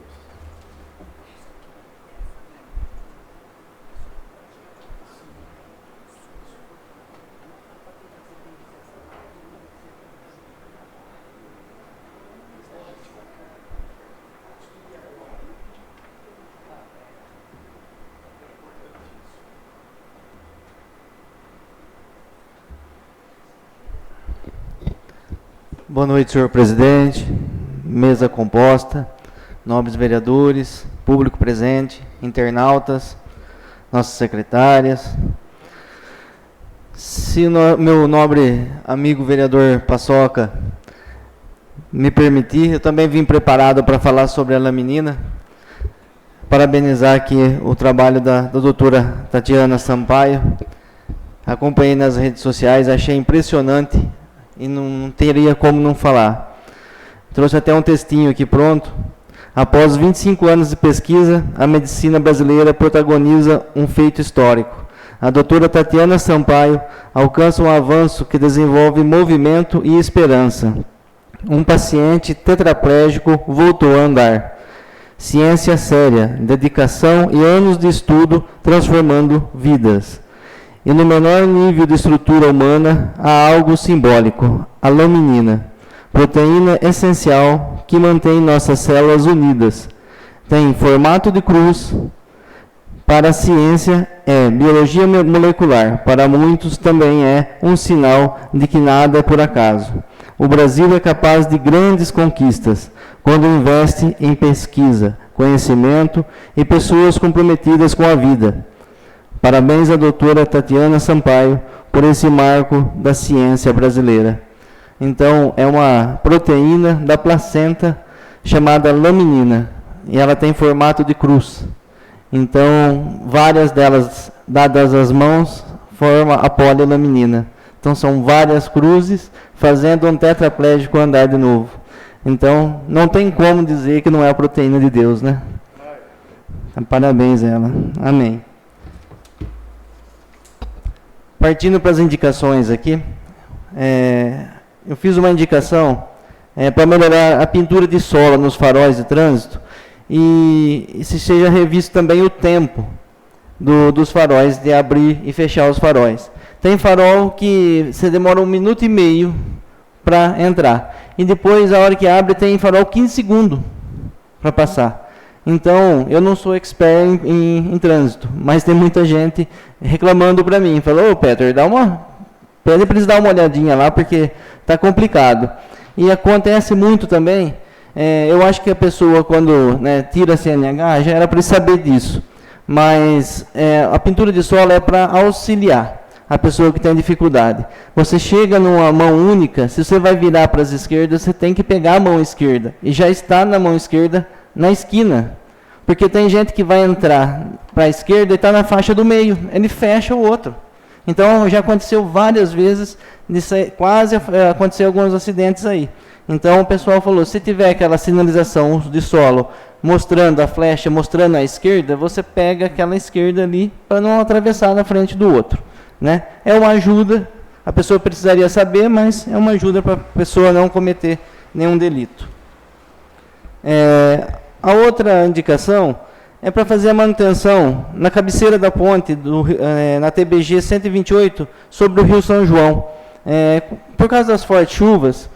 Boa noite, senhor presidente, mesa composta, nobres vereadores, público presente, internautas, nossas secretárias. Se meu nobre amigo vereador Paçoca me permitir, eu também vim preparado para falar sobre a laminina. Parabenizar aqui o trabalho da doutora Tatiana Sampaio. Acompanhei nas redes sociais, achei impressionante e não teria como não falar. Trouxe até um textinho aqui pronto. Após 25 anos de pesquisa, a medicina brasileira protagoniza um feito histórico. A doutora Tatiana Sampaio alcança um avanço que desenvolve movimento e esperança. Um paciente tetraplégico voltou a andar. Ciência séria, dedicação e anos de estudo transformando vidas. E no menor nível de estrutura humana há algo simbólico, a laminina, proteína essencial que mantém nossas células unidas. Tem formato de cruz. Para a ciência é biologia molecular, para muitos também é um sinal de que nada é por acaso. O Brasil é capaz de grandes conquistas quando investe em pesquisa, conhecimento e pessoas comprometidas com a vida. Parabéns à doutora Tatiana Sampaio por esse marco da ciência brasileira. Então, é uma proteína da placenta chamada laminina, e ela tem formato de cruz. Então, várias delas dadas às mãos formam a polilaminina. Então, são várias cruzes fazendo um tetraplégico andar de novo. Então, não tem como dizer que não é a proteína de Deus, né? Então, parabéns a ela. Amém. Partindo para as indicações aqui, eu fiz uma indicação para melhorar a pintura de sola nos faróis de trânsito e se seja revisto também o tempo dos faróis, de abrir e fechar os faróis. Tem farol que você demora 1 minuto e meio para entrar. E depois, a hora que abre, tem farol 15 segundos para passar. Então, eu não sou expert em trânsito, mas tem muita gente reclamando para mim. Falou, ô Peter, pede para eles dar uma olhadinha lá, porque está complicado. E acontece muito também, eu acho que a pessoa, quando tira a CNH, já era para saber disso. Mas a pintura de sola é para auxiliar a pessoa que tem dificuldade. Você chega numa mão única, se você vai virar para as esquerdas, você tem que pegar a mão esquerda. E já está na mão esquerda, na esquina. Porque tem gente que vai entrar para a esquerda e está na faixa do meio. Ele fecha o outro. Então, já aconteceu várias vezes, quase aconteceu alguns acidentes aí. Então, o pessoal falou, se tiver aquela sinalização de solo, mostrando a flecha, mostrando a esquerda, você pega aquela esquerda ali, para não atravessar na frente do outro. Né? É uma ajuda, a pessoa precisaria saber, mas é uma ajuda para a pessoa não cometer nenhum delito. A outra indicação é para fazer a manutenção na cabeceira da ponte, na TBG 128, sobre o Rio São João. Por causa das fortes chuvas,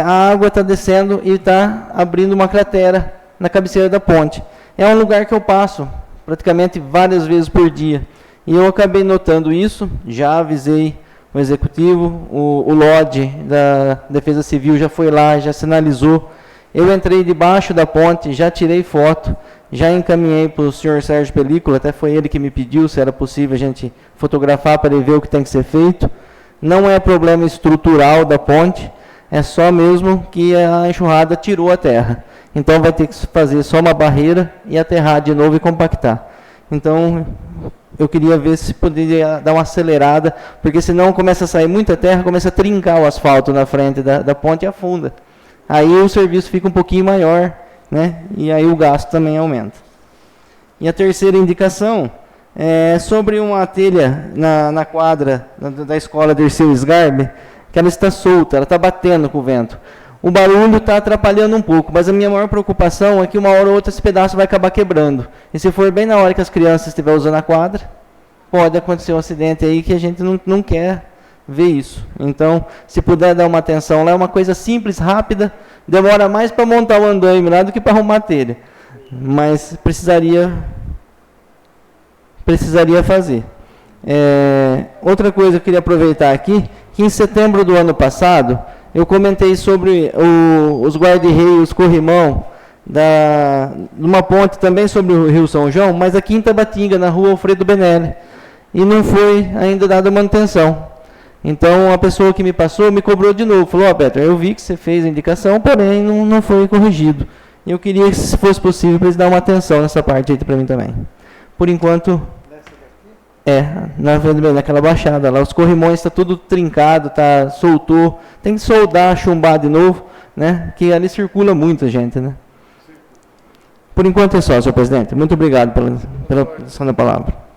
a água está descendo e está abrindo uma cratera na cabeceira da ponte. É um lugar que eu passo praticamente várias vezes por dia. E eu acabei notando isso, já avisei o executivo, o LOD da Defesa Civil já foi lá, já sinalizou. Eu entrei debaixo da ponte, já tirei foto, já encaminhei para o senhor Sérgio Película, até foi ele que me pediu se era possível a gente fotografar para ele ver o que tem que ser feito. Não é problema estrutural da ponte, é só mesmo que a enxurrada tirou a terra. Então vai ter que fazer só uma barreira e aterrar de novo e compactar. Então, eu queria ver se poderia dar uma acelerada, porque senão começa a sair muita terra, começa a trincar o asfalto na frente da ponte e afunda. Aí o serviço fica um pouquinho maior, né? E aí o gasto também aumenta. E a terceira indicação é sobre uma telha na quadra da escola Dirceu Sgarbi, que ela está solta, ela está batendo com o vento. O barulho está atrapalhando um pouco, mas a minha maior preocupação é que uma hora ou outra esse pedaço vai acabar quebrando. E se for bem na hora que as crianças estiverem usando a quadra, pode acontecer um acidente aí que a gente não quer ver isso. Então, se puder dar uma atenção lá, é uma coisa simples, rápida, demora mais para montar o andaime lá do que para arrumar a telha. Mas precisaria fazer. Outra coisa que eu queria aproveitar aqui, que em setembro do ano passado, eu comentei sobre os guarda-reios corrimão numa ponte também sobre o Rio São João, mas aqui em Tabatinga, na rua Alfredo Benelli, e não foi ainda dada manutenção. Então, a pessoa que me passou me cobrou de novo, falou, Peter, eu vi que você fez a indicação, porém não foi corrigido. E eu queria que, se fosse possível, para eles darem uma atenção nessa parte aí para mim também. Por enquanto, naquela baixada lá, os corrimões está tudo trincado, soltou, tem que soldar, chumbar de novo, né? Que ali circula muita gente, né? Por enquanto é só, senhor presidente. Muito obrigado pela produção da palavra.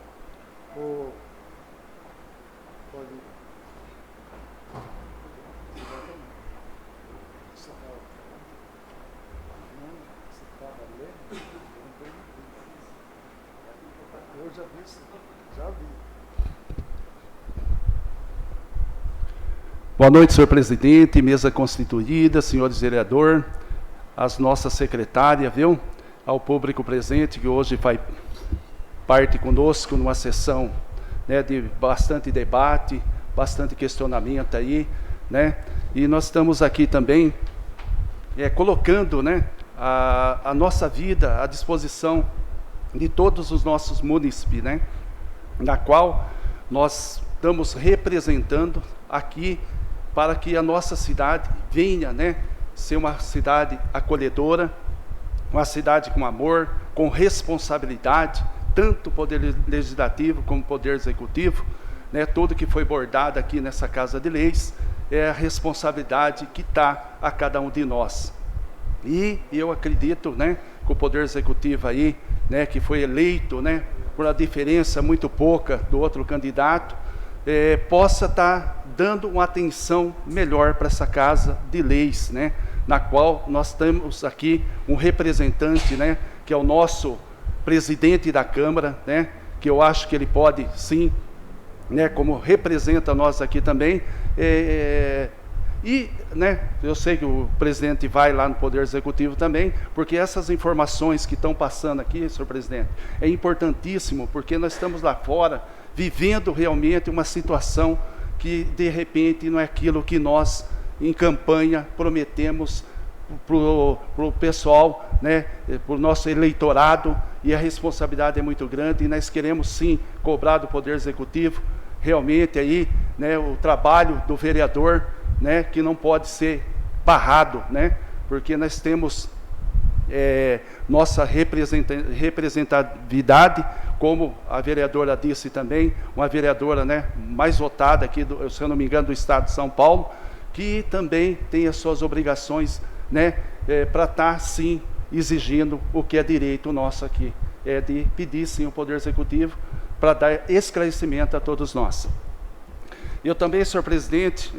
Já vi. Boa noite, senhor presidente, mesa constituída, senhores vereadores, as nossas secretárias, viu? Ao público presente que hoje faz parte conosco numa sessão, né, de bastante debate, bastante questionamento aí, né? E nós estamos aqui também colocando, né, a nossa vida à disposição de todos os nossos munícipes, né? Na qual nós estamos representando aqui para que a nossa cidade venha, né, ser uma cidade acolhedora, uma cidade com amor, com responsabilidade, tanto o Poder Legislativo como o Poder Executivo, né, tudo que foi bordado aqui nessa Casa de Leis, é a responsabilidade que está a cada um de nós. E eu acredito, né, que o Poder Executivo aí, né, que foi eleito, né, por uma diferença muito pouca do outro candidato, possa estar dando uma atenção melhor para essa Casa de Leis, né, na qual nós temos aqui um representante, né, que é o nosso presidente da Câmara, né, que eu acho que ele pode, sim, né, como representa nós aqui também, e, né, eu sei que o presidente vai lá no Poder Executivo também, porque essas informações que estão passando aqui, senhor presidente, é importantíssimo, porque nós estamos lá fora, vivendo realmente uma situação que, de repente, não é aquilo que nós, em campanha, prometemos para o pessoal, né, para o nosso eleitorado, e a responsabilidade é muito grande, e nós queremos, sim, cobrar do Poder Executivo, realmente, aí, né, o trabalho do vereador, né, que não pode ser barrado, né, porque nós temos nossa representatividade, como a vereadora disse também, uma vereadora, né, mais votada aqui, se eu não me engano, do estado de São Paulo, que também tem as suas obrigações, né, para estar, sim, exigindo o que é direito nosso aqui, de pedir, sim, ao Poder Executivo para dar esclarecimento a todos nós. Eu também, senhor presidente,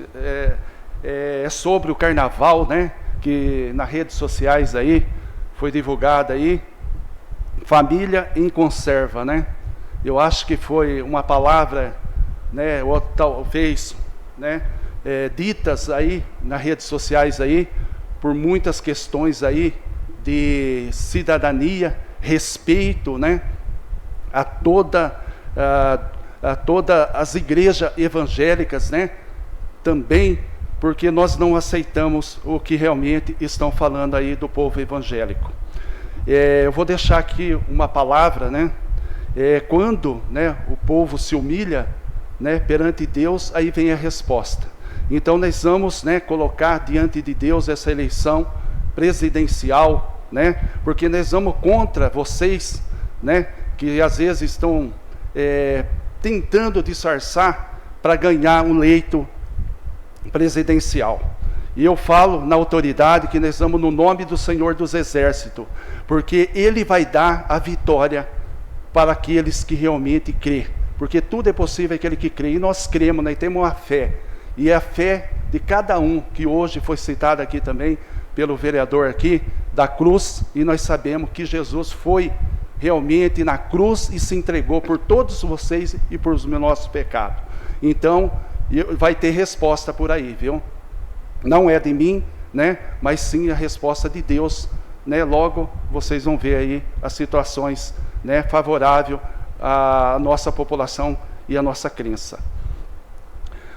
sobre o carnaval, né, que nas redes sociais aí, foi divulgada aí, família em conserva, né? Eu acho que foi uma palavra, né, ou talvez, né, ditas aí nas redes sociais aí, por muitas questões aí de cidadania, respeito, né, a todas as igrejas evangélicas, né, também, porque nós não aceitamos o que realmente estão falando aí do povo evangélico. Eu vou deixar aqui uma palavra, né, quando, né, o povo se humilha, né, perante Deus, aí vem a resposta. Então nós vamos, né, colocar diante de Deus essa eleição presidencial, né, porque nós vamos contra vocês, né, que às vezes estão tentando disfarçar para ganhar um leito presidencial. E eu falo na autoridade que nós vamos no nome do Senhor dos Exércitos, porque Ele vai dar a vitória para aqueles que realmente crê, porque tudo é possível aquele que crê, e nós cremos, nós temos uma fé, e é a fé de cada um, que hoje foi citado aqui também, pelo vereador aqui, da cruz, e nós sabemos que Jesus foi realmente na cruz e se entregou por todos vocês e por os nossos pecados. Então, vai ter resposta por aí, viu? Não é de mim, né, mas sim a resposta de Deus, né? Logo vocês vão ver aí as situações, né, favorável à nossa população e à nossa crença.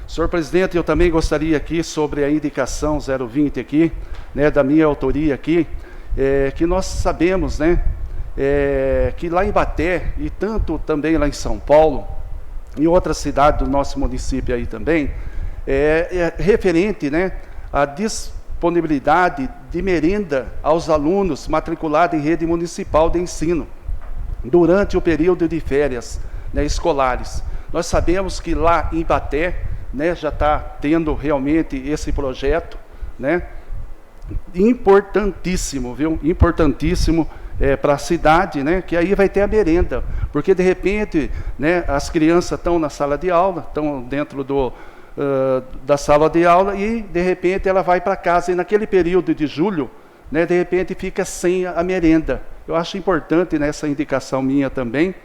Senhor presidente, eu também gostaria aqui sobre a indicação 020 aqui, né, da minha autoria aqui, que nós sabemos, né, que lá em Ibaté e tanto também lá em São Paulo, em outras cidades do nosso município aí também, referente, né, à disponibilidade de merenda aos alunos matriculados em rede municipal de ensino, durante o período de férias, né, escolares. Nós sabemos que lá em Ibaté, né, já está tendo realmente esse projeto, né, importantíssimo, viu? Importantíssimo, para a cidade, né, que aí vai ter a merenda, porque de repente, né, as crianças estão na sala de aula, estão dentro da sala de aula, e de repente ela vai para casa, e naquele período de julho, né, de repente fica sem a merenda. Eu acho importante nessa indicação minha também,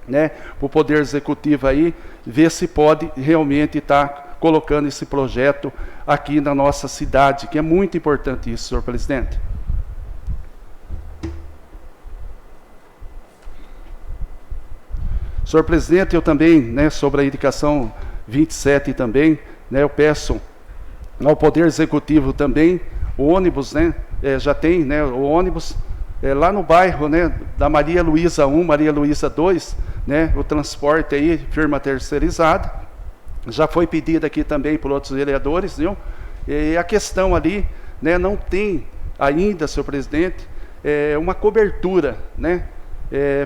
né, para o Poder Executivo aí, ver se pode realmente estar colocando esse projeto aqui na nossa cidade, que é muito importante isso, senhor presidente. Senhor presidente, eu também, né, sobre a indicação 27 também, né, eu peço ao Poder Executivo também, o ônibus, né, já tem, né, o ônibus lá no bairro, né, da Maria Luísa 1, Maria Luísa 2, né, o transporte aí, firma terceirizada, já foi pedido aqui também por outros vereadores, viu? E a questão ali, né, não tem ainda, senhor presidente, uma cobertura, né,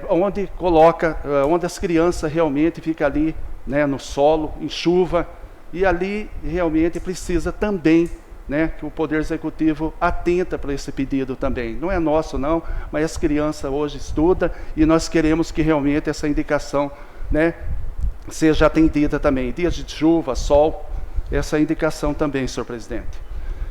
onde coloca, onde as crianças realmente ficam ali, né, no solo, em chuva, e ali realmente precisa também, né, que o Poder Executivo atenta para esse pedido também. Não é nosso não, mas as crianças hoje estudam e nós queremos que realmente essa indicação, né, seja atendida também. Dias de chuva, sol, essa indicação também, senhor presidente.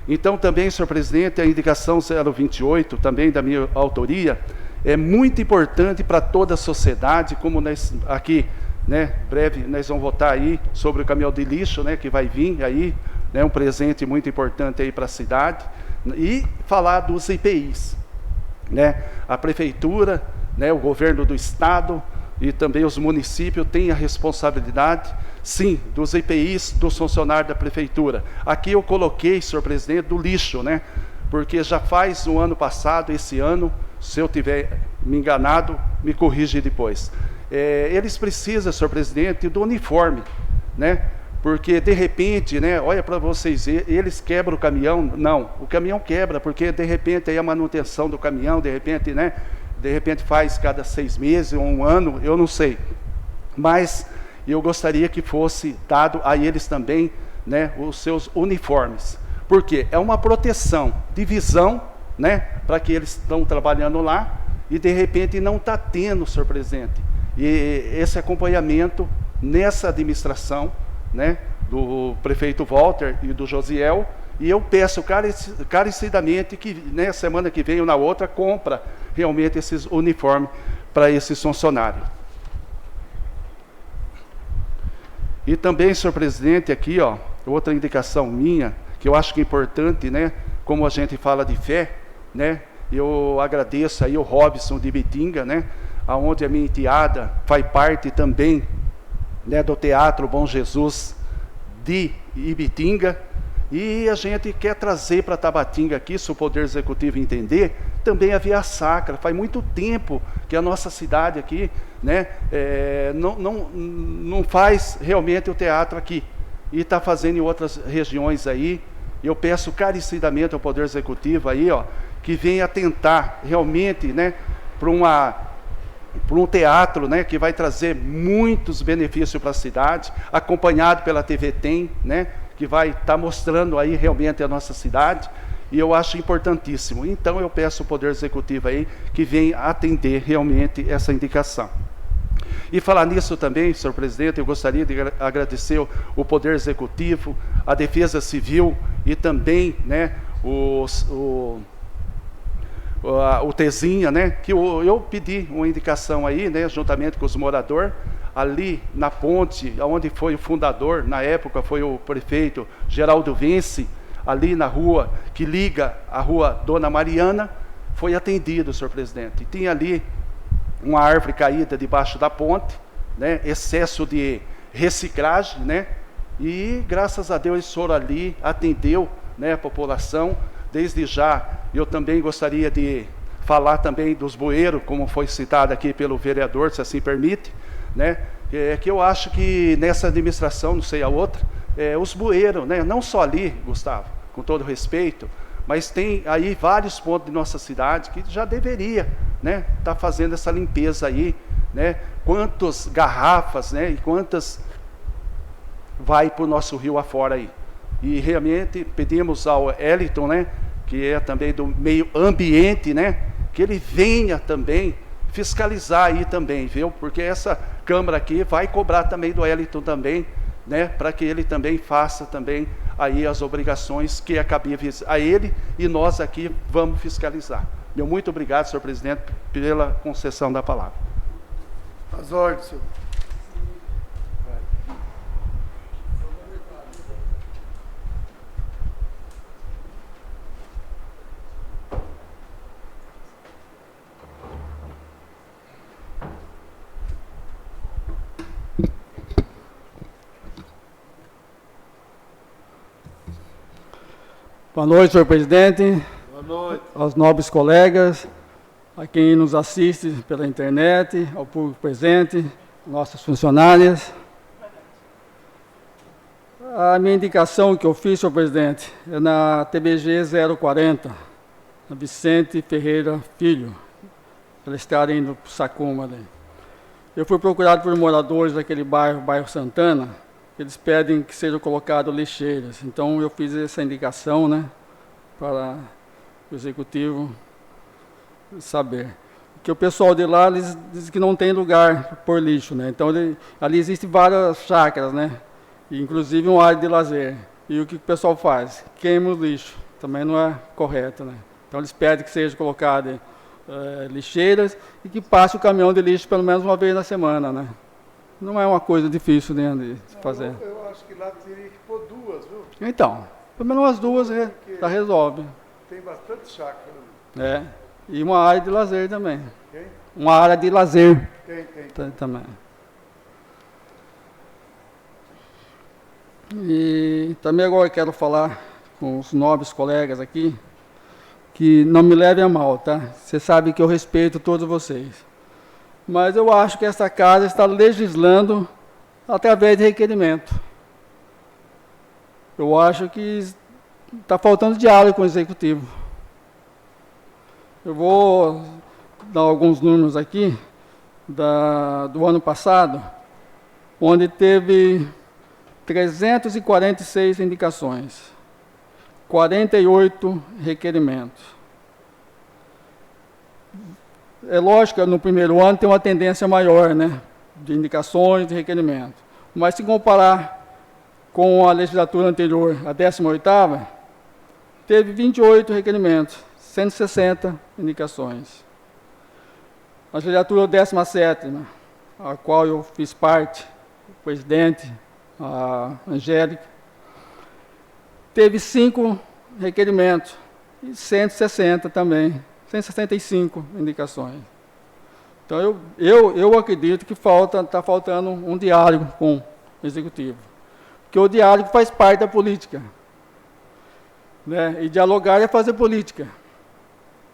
Então também, senhor presidente, a indicação 028, também da minha autoria, é muito importante para toda a sociedade, como nós aqui, né, breve nós vamos votar aí sobre o caminhão de lixo, né, que vai vir aí, né, um presente muito importante aí para a cidade, e falar dos IPIs, né, a prefeitura, né, o governo do estado e também os municípios têm a responsabilidade, sim, dos IPIs dos funcionários da prefeitura. Aqui eu coloquei, senhor presidente, do lixo, né, porque já faz um ano passado, esse ano, se eu tiver me enganado, me corrige depois. Eles precisam, senhor presidente, do uniforme, né? Porque de repente, né, olha para vocês, eles quebram o caminhão? Não, o caminhão quebra, porque de repente aí a manutenção do caminhão, de repente, né, de repente faz cada 6 meses ou um ano, eu não sei. Mas eu gostaria que fosse dado a eles também, né, os seus uniformes. Porque é uma proteção de visão, né, para que eles estão trabalhando lá e de repente não está tendo, senhor presidente, e esse acompanhamento nessa administração, né, do prefeito Walter e do Josiel, e eu peço carecidamente que, né, semana que vem ou na outra, compra realmente esses uniformes para esses funcionários. E também, senhor presidente, aqui, ó, outra indicação minha, que eu acho que é importante, né, como a gente fala de fé, né, eu agradeço aí o Robson de Ibitinga, né, aonde a minha enteada faz parte também, né, do Teatro Bom Jesus de Ibitinga, e a gente quer trazer para Tabatinga aqui, se o Poder Executivo entender, também a Via Sacra. Faz muito tempo que a nossa cidade aqui, né, não faz realmente o teatro aqui, e está fazendo em outras regiões aí. Eu peço carecidamente ao Poder Executivo aí, ó, que venha tentar realmente, né, para um teatro, né, que vai trazer muitos benefícios para a cidade, acompanhado pela TV Tem, né, que vai estar mostrando aí realmente a nossa cidade, e eu acho importantíssimo. Então eu peço ao Poder Executivo aí que venha atender realmente essa indicação. E falar nisso também, senhor presidente, eu gostaria de agradecer o Poder Executivo, a Defesa Civil e também, né, o Tezinha, né, que eu pedi uma indicação aí, né, juntamente com os moradores, ali na ponte, onde foi o fundador, na época foi o prefeito Geraldo Vence, ali na rua que liga a rua Dona Mariana, foi atendido, senhor presidente. E tinha ali uma árvore caída debaixo da ponte, né, excesso de reciclagem, né, e graças a Deus o senhor ali atendeu, né, a população. Desde já, eu também gostaria de falar também dos bueiros, como foi citado aqui pelo vereador, se assim permite, né, que eu acho que nessa administração, não sei a outra, os bueiros, né, não só ali, Gustavo, com todo respeito, mas tem aí vários pontos de nossa cidade que já deveria, né, tá fazendo essa limpeza aí, né, quantas garrafas, né, e quantas vai para o nosso rio afora aí. E realmente pedimos ao Eliton, né, que é também do meio ambiente, né, que ele venha também fiscalizar aí também, viu? Porque essa Câmara aqui vai cobrar também do Eliton também, né, para que ele também faça também aí as obrigações que é cabíveis a ele, e nós aqui vamos fiscalizar. Meu muito obrigado, senhor presidente, pela concessão da palavra. As ordens, senhor. Boa noite, senhor presidente. Boa noite. Aos nobres colegas, a quem nos assiste pela internet, ao público presente, nossas funcionárias. A minha indicação que eu fiz, senhor presidente, é na TBG 040, na Vicente Ferreira Filho, para eles estarem indo para o Sacuma. Né? Eu fui procurado por moradores daquele bairro Santana. Eles pedem que sejam colocadas lixeiras. Então, eu fiz essa indicação, né, para o executivo saber. Que o pessoal de lá diz que não tem lugar por lixo, né? Então, ali existem várias chácaras, né? Inclusive uma área de lazer. E o que o pessoal faz? Queima o lixo. Também não é correto, né? Então, eles pedem que sejam colocadas lixeiras e que passe o caminhão de lixo pelo menos uma vez na semana, né? Não é uma coisa difícil, né, de fazer. Eu acho que lá teria que pôr duas, viu? Então, pelo menos umas duas já resolve. Tem bastante chácara. É. E uma área de lazer também. Quem? Uma área de lazer Tem. também. E também agora eu quero falar com os nobres colegas aqui, que não me levem a mal, tá? Você sabe que eu respeito todos vocês. Mas eu acho que essa casa está legislando através de requerimento. Eu acho que está faltando diálogo com o executivo. Eu vou dar alguns números aqui do ano passado, onde teve 346 indicações, 48 requerimentos. É lógico que no primeiro ano tem uma tendência maior, né, de indicações, de requerimentos. Mas se comparar com a legislatura anterior, a 18ª, teve 28 requerimentos, 160 indicações. A legislatura 17ª, a qual eu fiz parte, o presidente, a Angélica, teve 5 requerimentos e 160 também. 165 indicações. Então, eu acredito que está faltando um diálogo com o executivo. Porque o diálogo faz parte da política. Né? E dialogar é fazer política.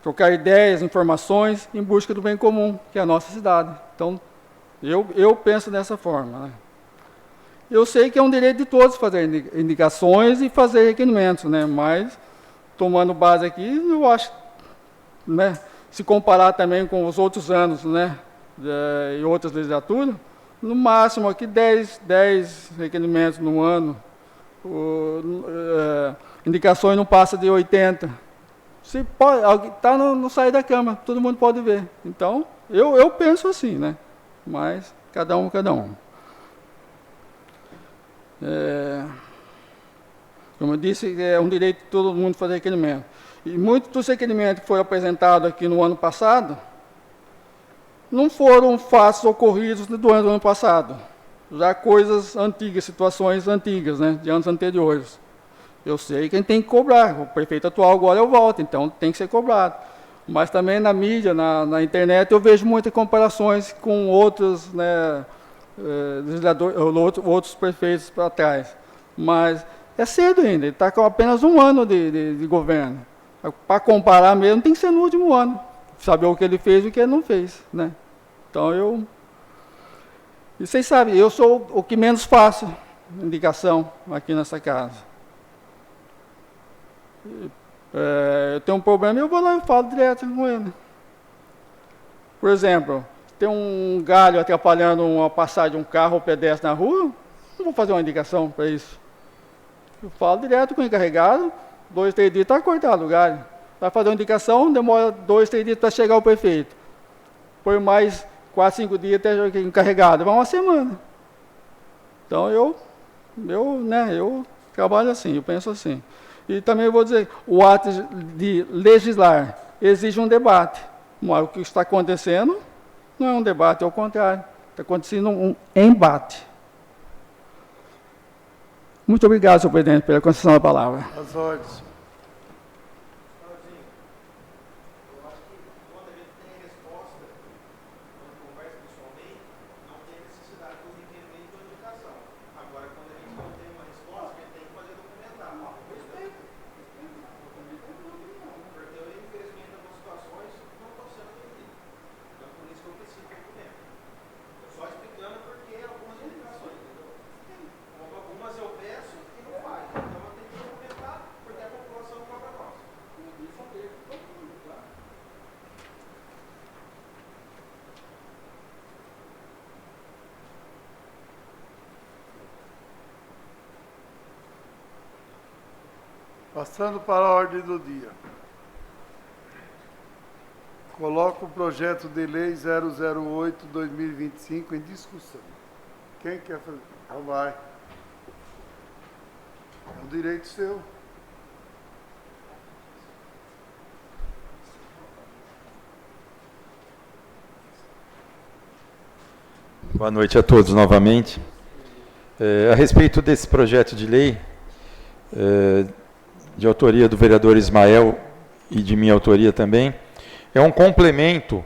Trocar ideias, informações, em busca do bem comum, que é a nossa cidade. Então, eu penso dessa forma. Né? Eu sei que é um direito de todos fazer indicações e fazer requerimentos, né? Mas, tomando base aqui, eu acho, né, se comparar também com os outros anos, né, e outras legislaturas, no máximo aqui 10 requerimentos no ano, indicações não passa de 80. Se pode, está no sair da Câmara, todo mundo pode ver. Então, eu penso assim, né, mas cada um. Como eu disse, é um direito de todo mundo fazer requerimento. E muitos dos requerimentos que foram apresentados aqui no ano passado não foram fatos ocorridos durante o ano passado. Já coisas antigas, situações antigas, né, de anos anteriores. Eu sei quem tem que cobrar. O prefeito atual agora é o Walter, então tem que ser cobrado. Mas também na mídia, na internet, eu vejo muitas comparações com outros, né, legisladores, outros prefeitos para trás. Mas é cedo ainda, ele está com apenas um ano de governo. Para comparar mesmo, tem que ser no último ano. Saber o que ele fez e o que ele não fez. Né? Então, E vocês sabem, eu sou o que menos faço indicação aqui nessa casa. Eu tenho um problema e eu vou lá e falo direto com ele. Por exemplo, tem um galho atrapalhando uma passagem de um carro ou pedestre na rua, não vou fazer uma indicação para isso. Eu falo direto com o encarregado, 2, 3 dias está cortado o galho. Vai fazer uma indicação, demora 2, 3 dias para chegar o prefeito. Por mais 4, 5 dias até encarregado, vai uma semana. Então eu trabalho assim, eu penso assim. E também eu vou dizer, o ato de legislar exige um debate. Mas o que está acontecendo não é um debate, é o contrário. Está acontecendo um embate. Muito obrigado, senhor presidente, pela concessão da palavra. As ordens. Passando para a ordem do dia. Coloco o projeto de lei 008/2025 em discussão. Quem quer fazer? Então vai. É um direito seu. Boa noite a todos novamente. A respeito desse projeto de lei, de autoria do vereador Ismael e de minha autoria também, é um complemento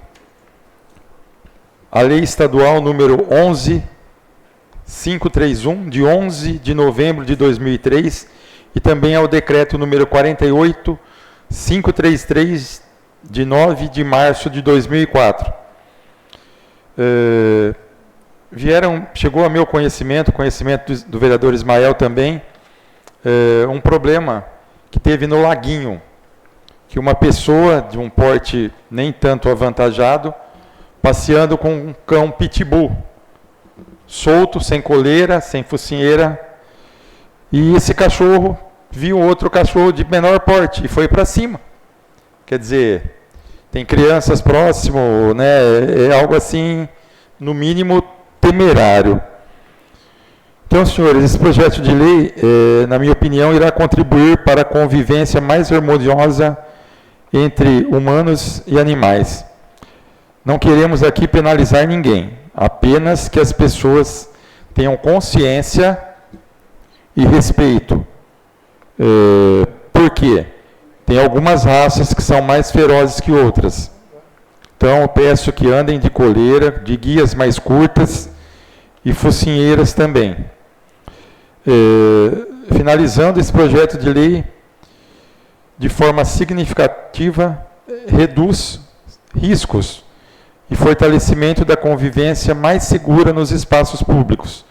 à lei estadual número 11531, de 11 de novembro de 2003, e também ao decreto número 48533, de 9 de março de 2004. Chegou a meu conhecimento do vereador Ismael também, um problema que teve no Laguinho, que uma pessoa de um porte nem tanto avantajado, passeando com um cão pitbull, solto, sem coleira, sem focinheira, e esse cachorro viu outro cachorro de menor porte e foi para cima. Quer dizer, tem crianças próximo, né? É algo assim, no mínimo, temerário. Então, senhores, esse projeto de lei, na minha opinião, irá contribuir para a convivência mais harmoniosa entre humanos e animais. Não queremos aqui penalizar ninguém, apenas que as pessoas tenham consciência e respeito. Por quê? Tem algumas raças que são mais ferozes que outras. Então, eu peço que andem de coleira, de guias mais curtas e focinheiras também. Finalizando, esse projeto de lei, de forma significativa, reduz riscos e fortalecimento da convivência mais segura nos espaços públicos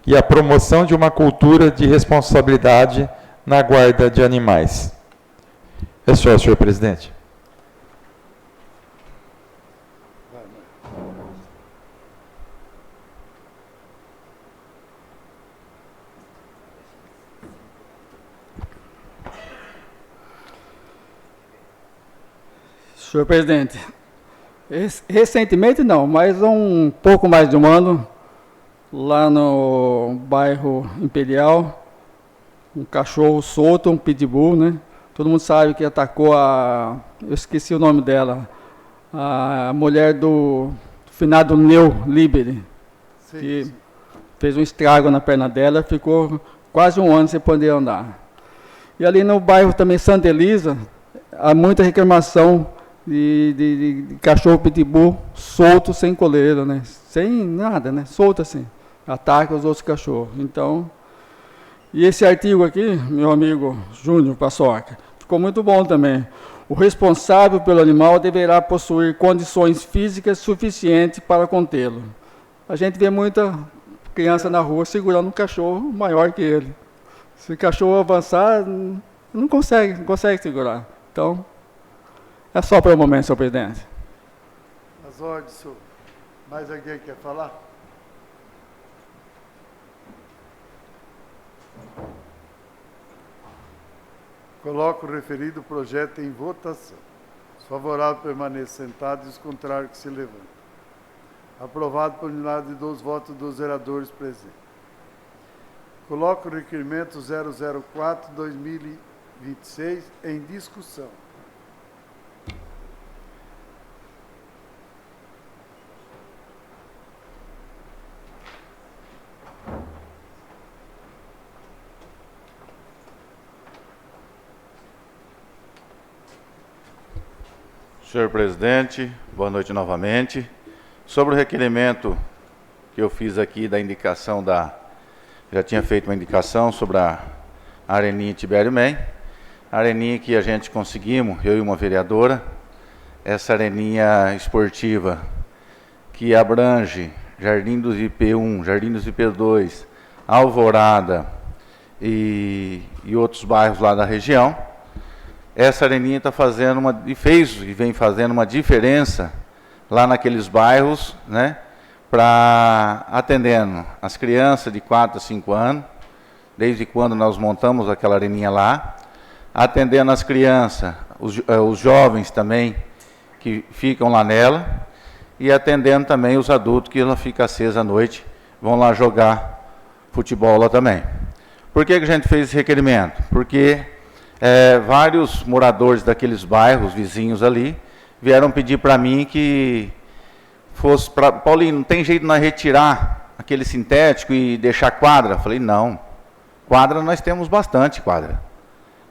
e a promoção de uma cultura de responsabilidade na guarda de animais. É só, senhor presidente. Senhor presidente, recentemente não, mas um pouco mais de um ano, lá no bairro Imperial, um cachorro solto, um pitbull, né? Todo mundo sabe que atacou eu esqueci o nome dela, a mulher do finado Neu Liberi, que fez um estrago na perna dela, ficou quase um ano sem poder andar. E ali no bairro também Santa Elisa, há muita reclamação de cachorro pitbull solto, sem coleira, né? Sem nada, né? Solto assim, ataca os outros cachorros. Então, e esse artigo aqui, meu amigo Júnior Paçoca, ficou muito bom também. O responsável pelo animal deverá possuir condições físicas suficientes para contê-lo. A gente vê muita criança na rua segurando um cachorro maior que ele. Se o cachorro avançar, não consegue segurar. Então, é só para o momento, senhor presidente. As ordens, senhor. Mais alguém quer falar? Coloco o referido projeto em votação. Os favoráveis permaneçam sentados e os contrários que se levantem. Aprovado por unanimidade de 2 votos dos vereadores presentes. Coloco o requerimento 004/2026 em discussão. Senhor presidente, boa noite novamente. Sobre o requerimento que eu fiz aqui da indicação já tinha feito uma indicação sobre a Areninha Tibério Men. A areninha que a gente conseguimos, eu e uma vereadora, essa areninha esportiva que abrange Jardim dos IP1, Jardim dos IP2, Alvorada e outros bairros lá da região. Essa areninha está fazendo e vem fazendo uma diferença lá naqueles bairros, né, para atendendo as crianças de 4 a 5 anos, desde quando nós montamos aquela areninha lá, atendendo as crianças, os jovens também que ficam lá nela, e atendendo também os adultos que ela fica acesa à noite, vão lá jogar futebol lá também. Por que a gente fez esse requerimento? Porque vários moradores daqueles bairros vizinhos ali vieram pedir para mim que fosse para Paulinho, não tem jeito de nós retirar aquele sintético e deixar quadra? Falei, não, quadra nós temos bastante quadra.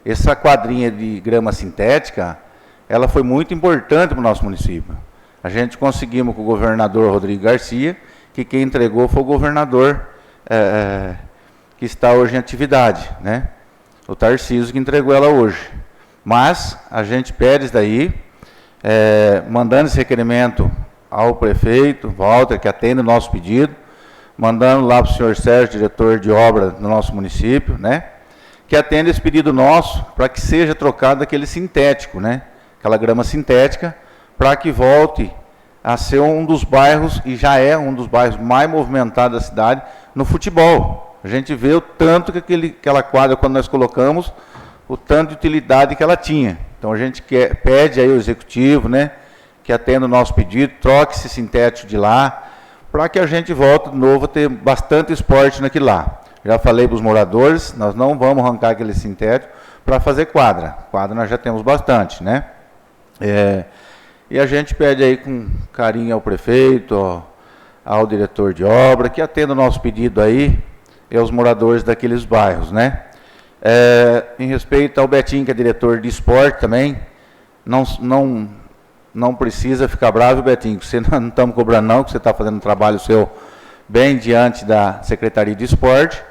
Essa quadrinha de grama sintética, ela foi muito importante para o nosso município. A gente conseguimos com o governador Rodrigo Garcia, que quem entregou foi o governador que está hoje em atividade, né? O Tarcísio que entregou ela hoje. Mas a gente pede isso daí, mandando esse requerimento ao prefeito Walter, que atende o nosso pedido, mandando lá para o senhor Sérgio, diretor de obra do nosso município, né, que atende esse pedido nosso para que seja trocado aquele sintético, né, aquela grama sintética, para que volte a ser um dos bairros, e já é um dos bairros mais movimentados da cidade, no futebol. A gente vê o tanto que aquela quadra, quando nós colocamos, o tanto de utilidade que ela tinha. Então a gente pede aí ao executivo, né, que atenda o nosso pedido, troque esse sintético de lá, para que a gente volte de novo a ter bastante esporte naquilo lá. Já falei para os moradores, nós não vamos arrancar aquele sintético para fazer quadra. Quadra nós já temos bastante, né? E a gente pede aí com carinho ao prefeito, ao diretor de obra, que atenda o nosso pedido aí, e aos moradores daqueles bairros, né? Em respeito ao Betinho, que é diretor de esporte também, não precisa ficar bravo, Betinho, que você não estamos cobrando não, que você está fazendo um trabalho seu bem diante da Secretaria de Esporte,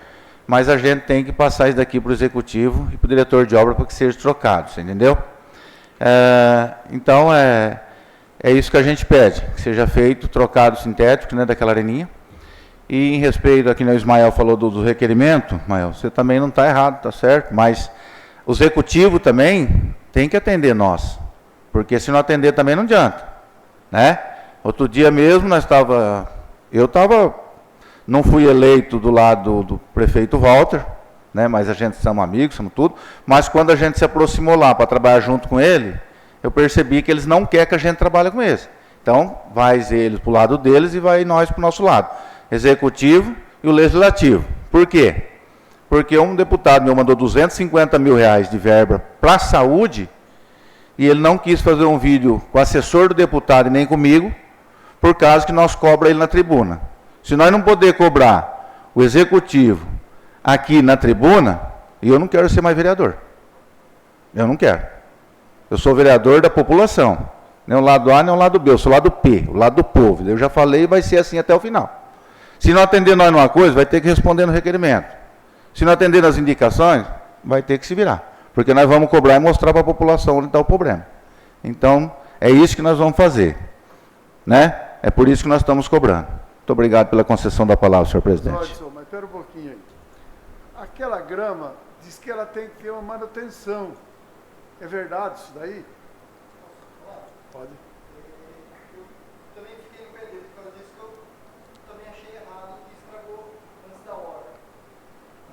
mas a gente tem que passar isso daqui para o executivo e para o diretor de obra para que seja trocado, você entendeu? Então, é isso que a gente pede, que seja feito, trocado o sintético, né, daquela areninha. E em respeito a que o Ismael falou do requerimento, Ismael, você também não está errado, está certo, mas o executivo também tem que atender nós, porque se não atender também não adianta, né? Outro dia mesmo não fui eleito do lado do prefeito Walter, né? Mas a gente somos amigos, somos tudo, mas quando a gente se aproximou lá para trabalhar junto com ele, eu percebi que eles não querem que a gente trabalhe com eles. Então, vai eles para o lado deles e vai nós para o nosso lado. Executivo e o legislativo. Por quê? Porque um deputado meu mandou 250 mil reais de verba para a saúde e ele não quis fazer um vídeo com o assessor do deputado e nem comigo, por causa que nós cobra ele na tribuna. Se nós não poder cobrar o executivo aqui na tribuna, eu não quero ser mais vereador. Eu não quero. Eu sou vereador da população. Nem o lado A, nem o lado B. Eu sou o lado P, o lado do povo. Eu já falei e vai ser assim até o final. Se não atender nós numa coisa, vai ter que responder no requerimento. Se não atender nas indicações, vai ter que se virar. Porque nós vamos cobrar e mostrar para a população onde está o problema. Então, é isso que nós vamos fazer, né? É por isso que nós estamos cobrando. Muito obrigado pela concessão da palavra, senhor presidente. Rodson, mas espera um pouquinho aí. Aquela grama diz que ela tem que ter uma manutenção. É verdade isso daí? Pode. Eu também fiquei no pé dele por causa disso, que eu também achei errado que estragou antes da hora.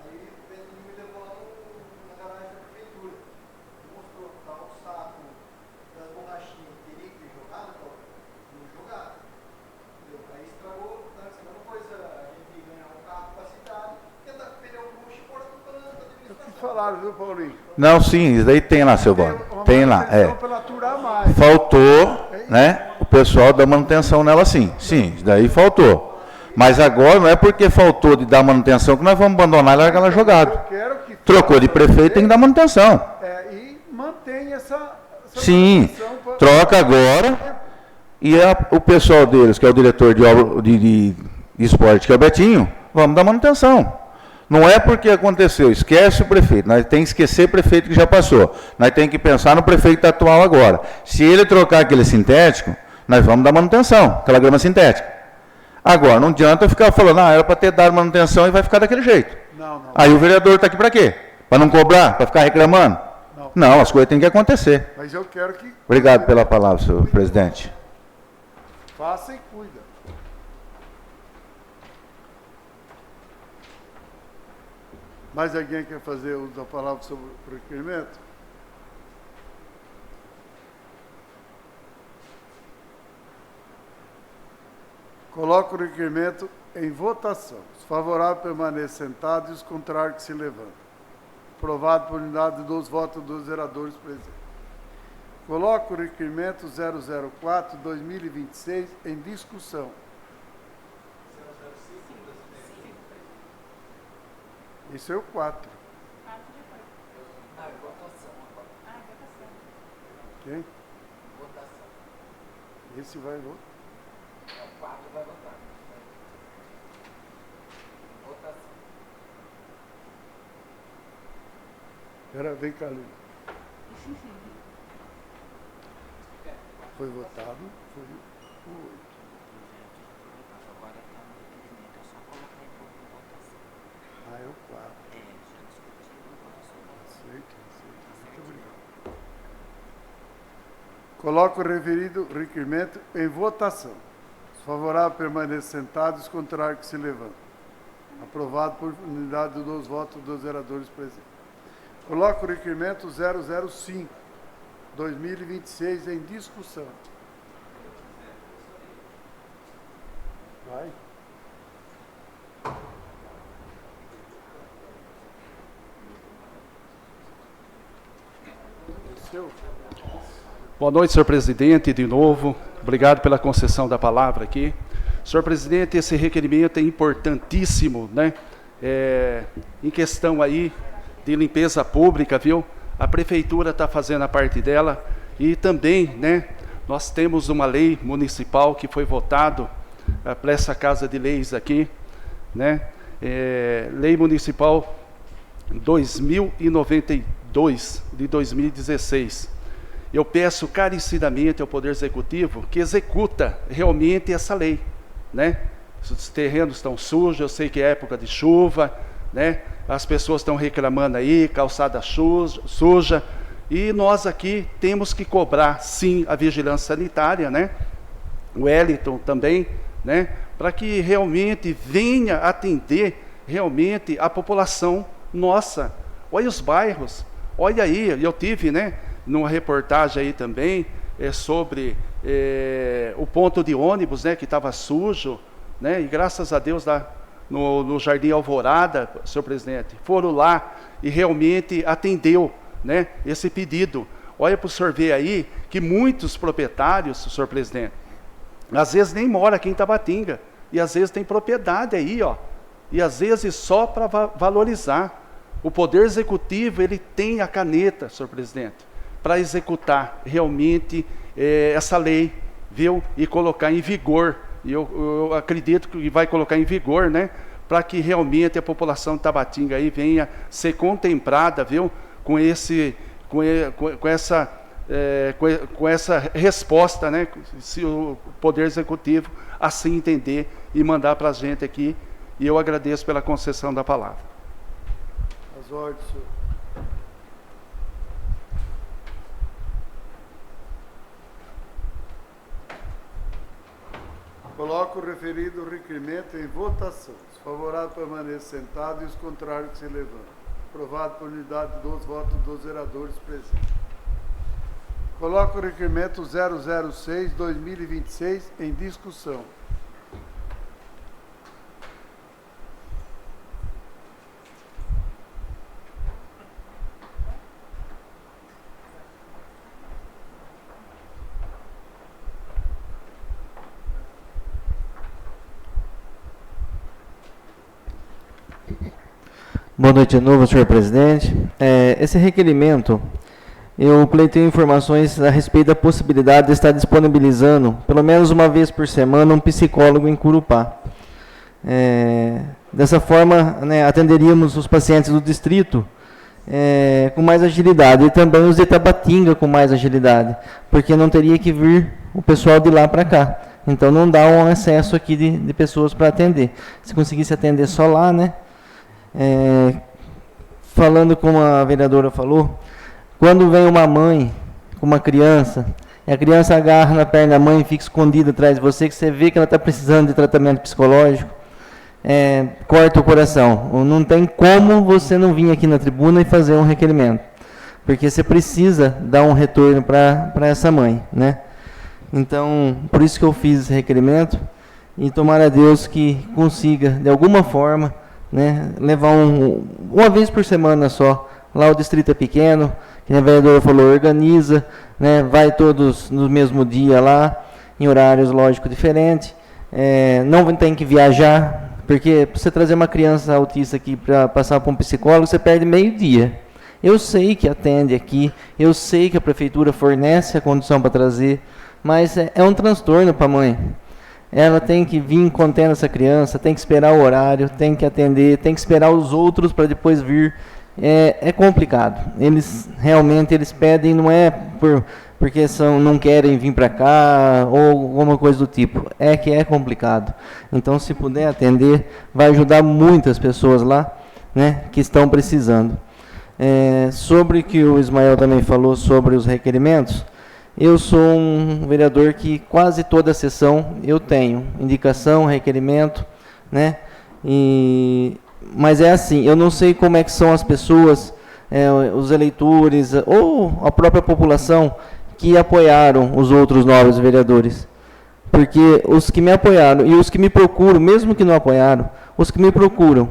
Aí o Pedro me levou lá na garagem da prefeitura. Mostrou que estava o saco das borrachinhas que teria que ter jogado, não jogaram. Aí estragou, tá? A mesma coisa a gente ganhar um carro para a cidade, que é dar pneu murcho e pôr tudo para a administração. É o que falaram, viu, Paulinho? Não, sim, isso daí tem lá, seu Bono. Tem lá, Para aturar mais. Faltou, né, o pessoal dar manutenção nela sim. Sim, isso daí faltou. Mas agora não é porque faltou de dar manutenção que nós vamos abandonar e largar ela jogada. Trocou de prefeito, tem que dar manutenção. E mantém essa Sim, troca agora. E o pessoal deles, que é o diretor de esporte, que é o Betinho, vamos dar manutenção. Não é porque aconteceu, esquece o prefeito. Nós temos que esquecer o prefeito que já passou. Nós temos que pensar no prefeito atual agora. Se ele trocar aquele sintético, nós vamos dar manutenção, aquela grama sintética. Agora, não adianta ficar falando, era para ter dado manutenção e vai ficar daquele jeito. Não. Aí o vereador está aqui para quê? Para não cobrar? Para ficar reclamando? Não, as coisas têm que acontecer. Mas eu quero que... Obrigado pela palavra, senhor presidente. Faça e cuida. Mais alguém quer fazer uso da palavra sobre o requerimento? Coloco o requerimento em votação. Os favoráveis permaneçam sentados e os contrários que se levantam. Aprovado por unidade dos votos dos vereadores presentes. Coloco o requerimento 004-2026 em discussão. Isso é o 4. Quem? Esse vai votar. O 4 vai votar. Votação. Espera, vem cá, Lila. Foi votado, foi o 8. Ah, é o 4. Aceito. Muito obrigado. Coloco o referido requerimento em votação. Os favoráveis permaneçam sentados e os contrários que se levantam. Aprovado por unidade dos votos dos vereadores presentes. Coloco o requerimento 005-2026 em discussão. Vai. Boa noite, senhor presidente, de novo. Obrigado pela concessão da palavra aqui. Senhor presidente, esse requerimento é importantíssimo, né? Em questão aí de limpeza pública, viu? A prefeitura está fazendo a parte dela e também, né? Nós temos uma lei municipal que foi votado para essa Casa de Leis aqui, né? Lei Municipal 2092 de 2016. Eu peço carecidamente ao Poder Executivo que executa realmente essa lei, né? Os terrenos estão sujos, eu sei que é época de chuva, né? As pessoas estão reclamando aí, calçada suja, e nós aqui temos que cobrar, sim, a vigilância sanitária, né? O Wellington também, né? Para que realmente venha atender realmente a população nossa. Olha os bairros, olha aí, eu tive, né? Numa reportagem aí também, sobre o ponto de ônibus, né? Que estava sujo, né? E graças a Deus lá no Jardim Alvorada, senhor presidente, foram lá e realmente atendeu, né, esse pedido. Olha para o senhor ver aí que muitos proprietários, senhor presidente, às vezes nem mora aqui em Tabatinga, e às vezes tem propriedade aí, ó, e às vezes só para valorizar. O Poder Executivo, ele tem a caneta, senhor presidente, para executar realmente essa lei, viu, e colocar em vigor. E eu acredito que vai colocar em vigor, né, para que realmente a população de Tabatinga aí venha ser contemplada, viu, com essa resposta, né, se o Poder Executivo assim entender e mandar para a gente aqui. E eu agradeço pela concessão da palavra. As ordens, senhor. Coloco o referido requerimento em votação. Os favoráveis permaneçam sentados e os contrários que se levantam. Aprovado por unidade dos votos dos vereadores presentes. Coloco o requerimento 006-2026 em discussão. Boa noite de novo, senhor presidente. Esse requerimento, eu pleitei informações a respeito da possibilidade de estar disponibilizando, pelo menos uma vez por semana, um psicólogo em Curupá. Dessa forma, né, atenderíamos os pacientes do distrito com mais agilidade, e também os de Tabatinga com mais agilidade, porque não teria que vir o pessoal de lá para cá. Então não dá um excesso aqui de pessoas para atender. Se conseguisse atender só lá, né? Falando como a vereadora falou, quando vem uma mãe com uma criança, e a criança agarra na perna da mãe e fica escondida atrás de você, que você vê que ela está precisando de tratamento psicológico, corta o coração. Não tem como você não vir aqui na tribuna e fazer um requerimento, porque você precisa dar um retorno para essa mãe, né? Então, por isso que eu fiz esse requerimento, e tomara a Deus que consiga, de alguma forma, né, levar uma vez por semana só. Lá o distrito é pequeno, que a vereadora falou, organiza, né, vai todos no mesmo dia lá, em horários, lógico, diferentes. Não tem que viajar, porque para você trazer uma criança autista aqui para passar por um psicólogo, você perde meio dia. Eu sei que atende aqui, eu sei que a prefeitura fornece a condição para trazer, mas é um transtorno para a mãe. Ela tem que vir contendo essa criança, tem que esperar o horário, tem que atender, tem que esperar os outros para depois vir. É complicado. Eles pedem, não é porque não querem vir para cá ou alguma coisa do tipo. Que é complicado. Então, se puder atender, vai ajudar muitas pessoas lá, né, que estão precisando. Sobre o que o Ismael também falou sobre os requerimentos, eu sou um vereador que quase toda sessão eu tenho indicação, requerimento, né? Mas é assim, eu não sei como é que são as pessoas, os eleitores ou a própria população que apoiaram os outros novos vereadores. Porque os que me apoiaram e os que me procuram, mesmo que não apoiaram, os que me procuram,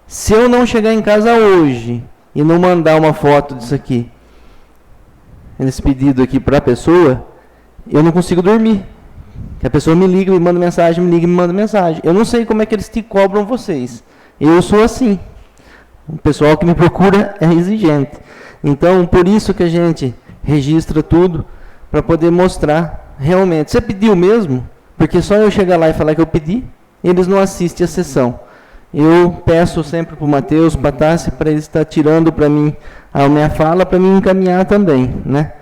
se eu não chegar em casa hoje e não mandar uma foto disso aqui, esse pedido aqui para a pessoa, eu não consigo dormir. A pessoa me liga, me manda mensagem, me liga, me manda mensagem. Eu não sei como é que eles te cobram vocês. Eu sou assim. O pessoal que me procura é exigente. Então, por isso que a gente registra tudo, para poder mostrar realmente. Você pediu mesmo? Porque só eu chegar lá e falar que eu pedi, eles não assistem a sessão. Eu peço sempre para o Matheus, para a Tassi, para ele estar tirando para mim a minha fala, para mim encaminhar também, né?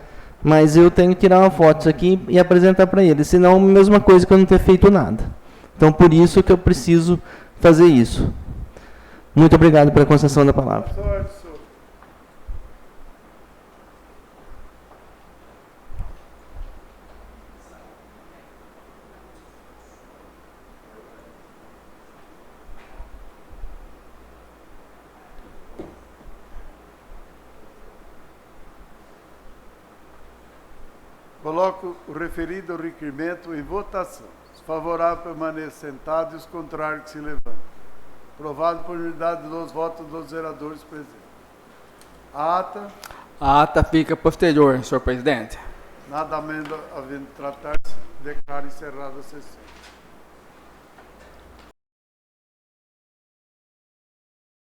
Mas eu tenho que tirar uma foto disso aqui e apresentar para ele, senão a mesma coisa que eu não ter feito nada. Então, por isso que eu preciso fazer isso. Muito obrigado pela concessão da palavra. Coloco o referido requerimento em votação. Os favoráveis permaneçam sentados e os contrários que se levantem. Aprovado por unidade dos votos dos vereadores presentes. A ata fica posterior, senhor presidente. Nada menos havendo tratar-se, declaro encerrada a sessão.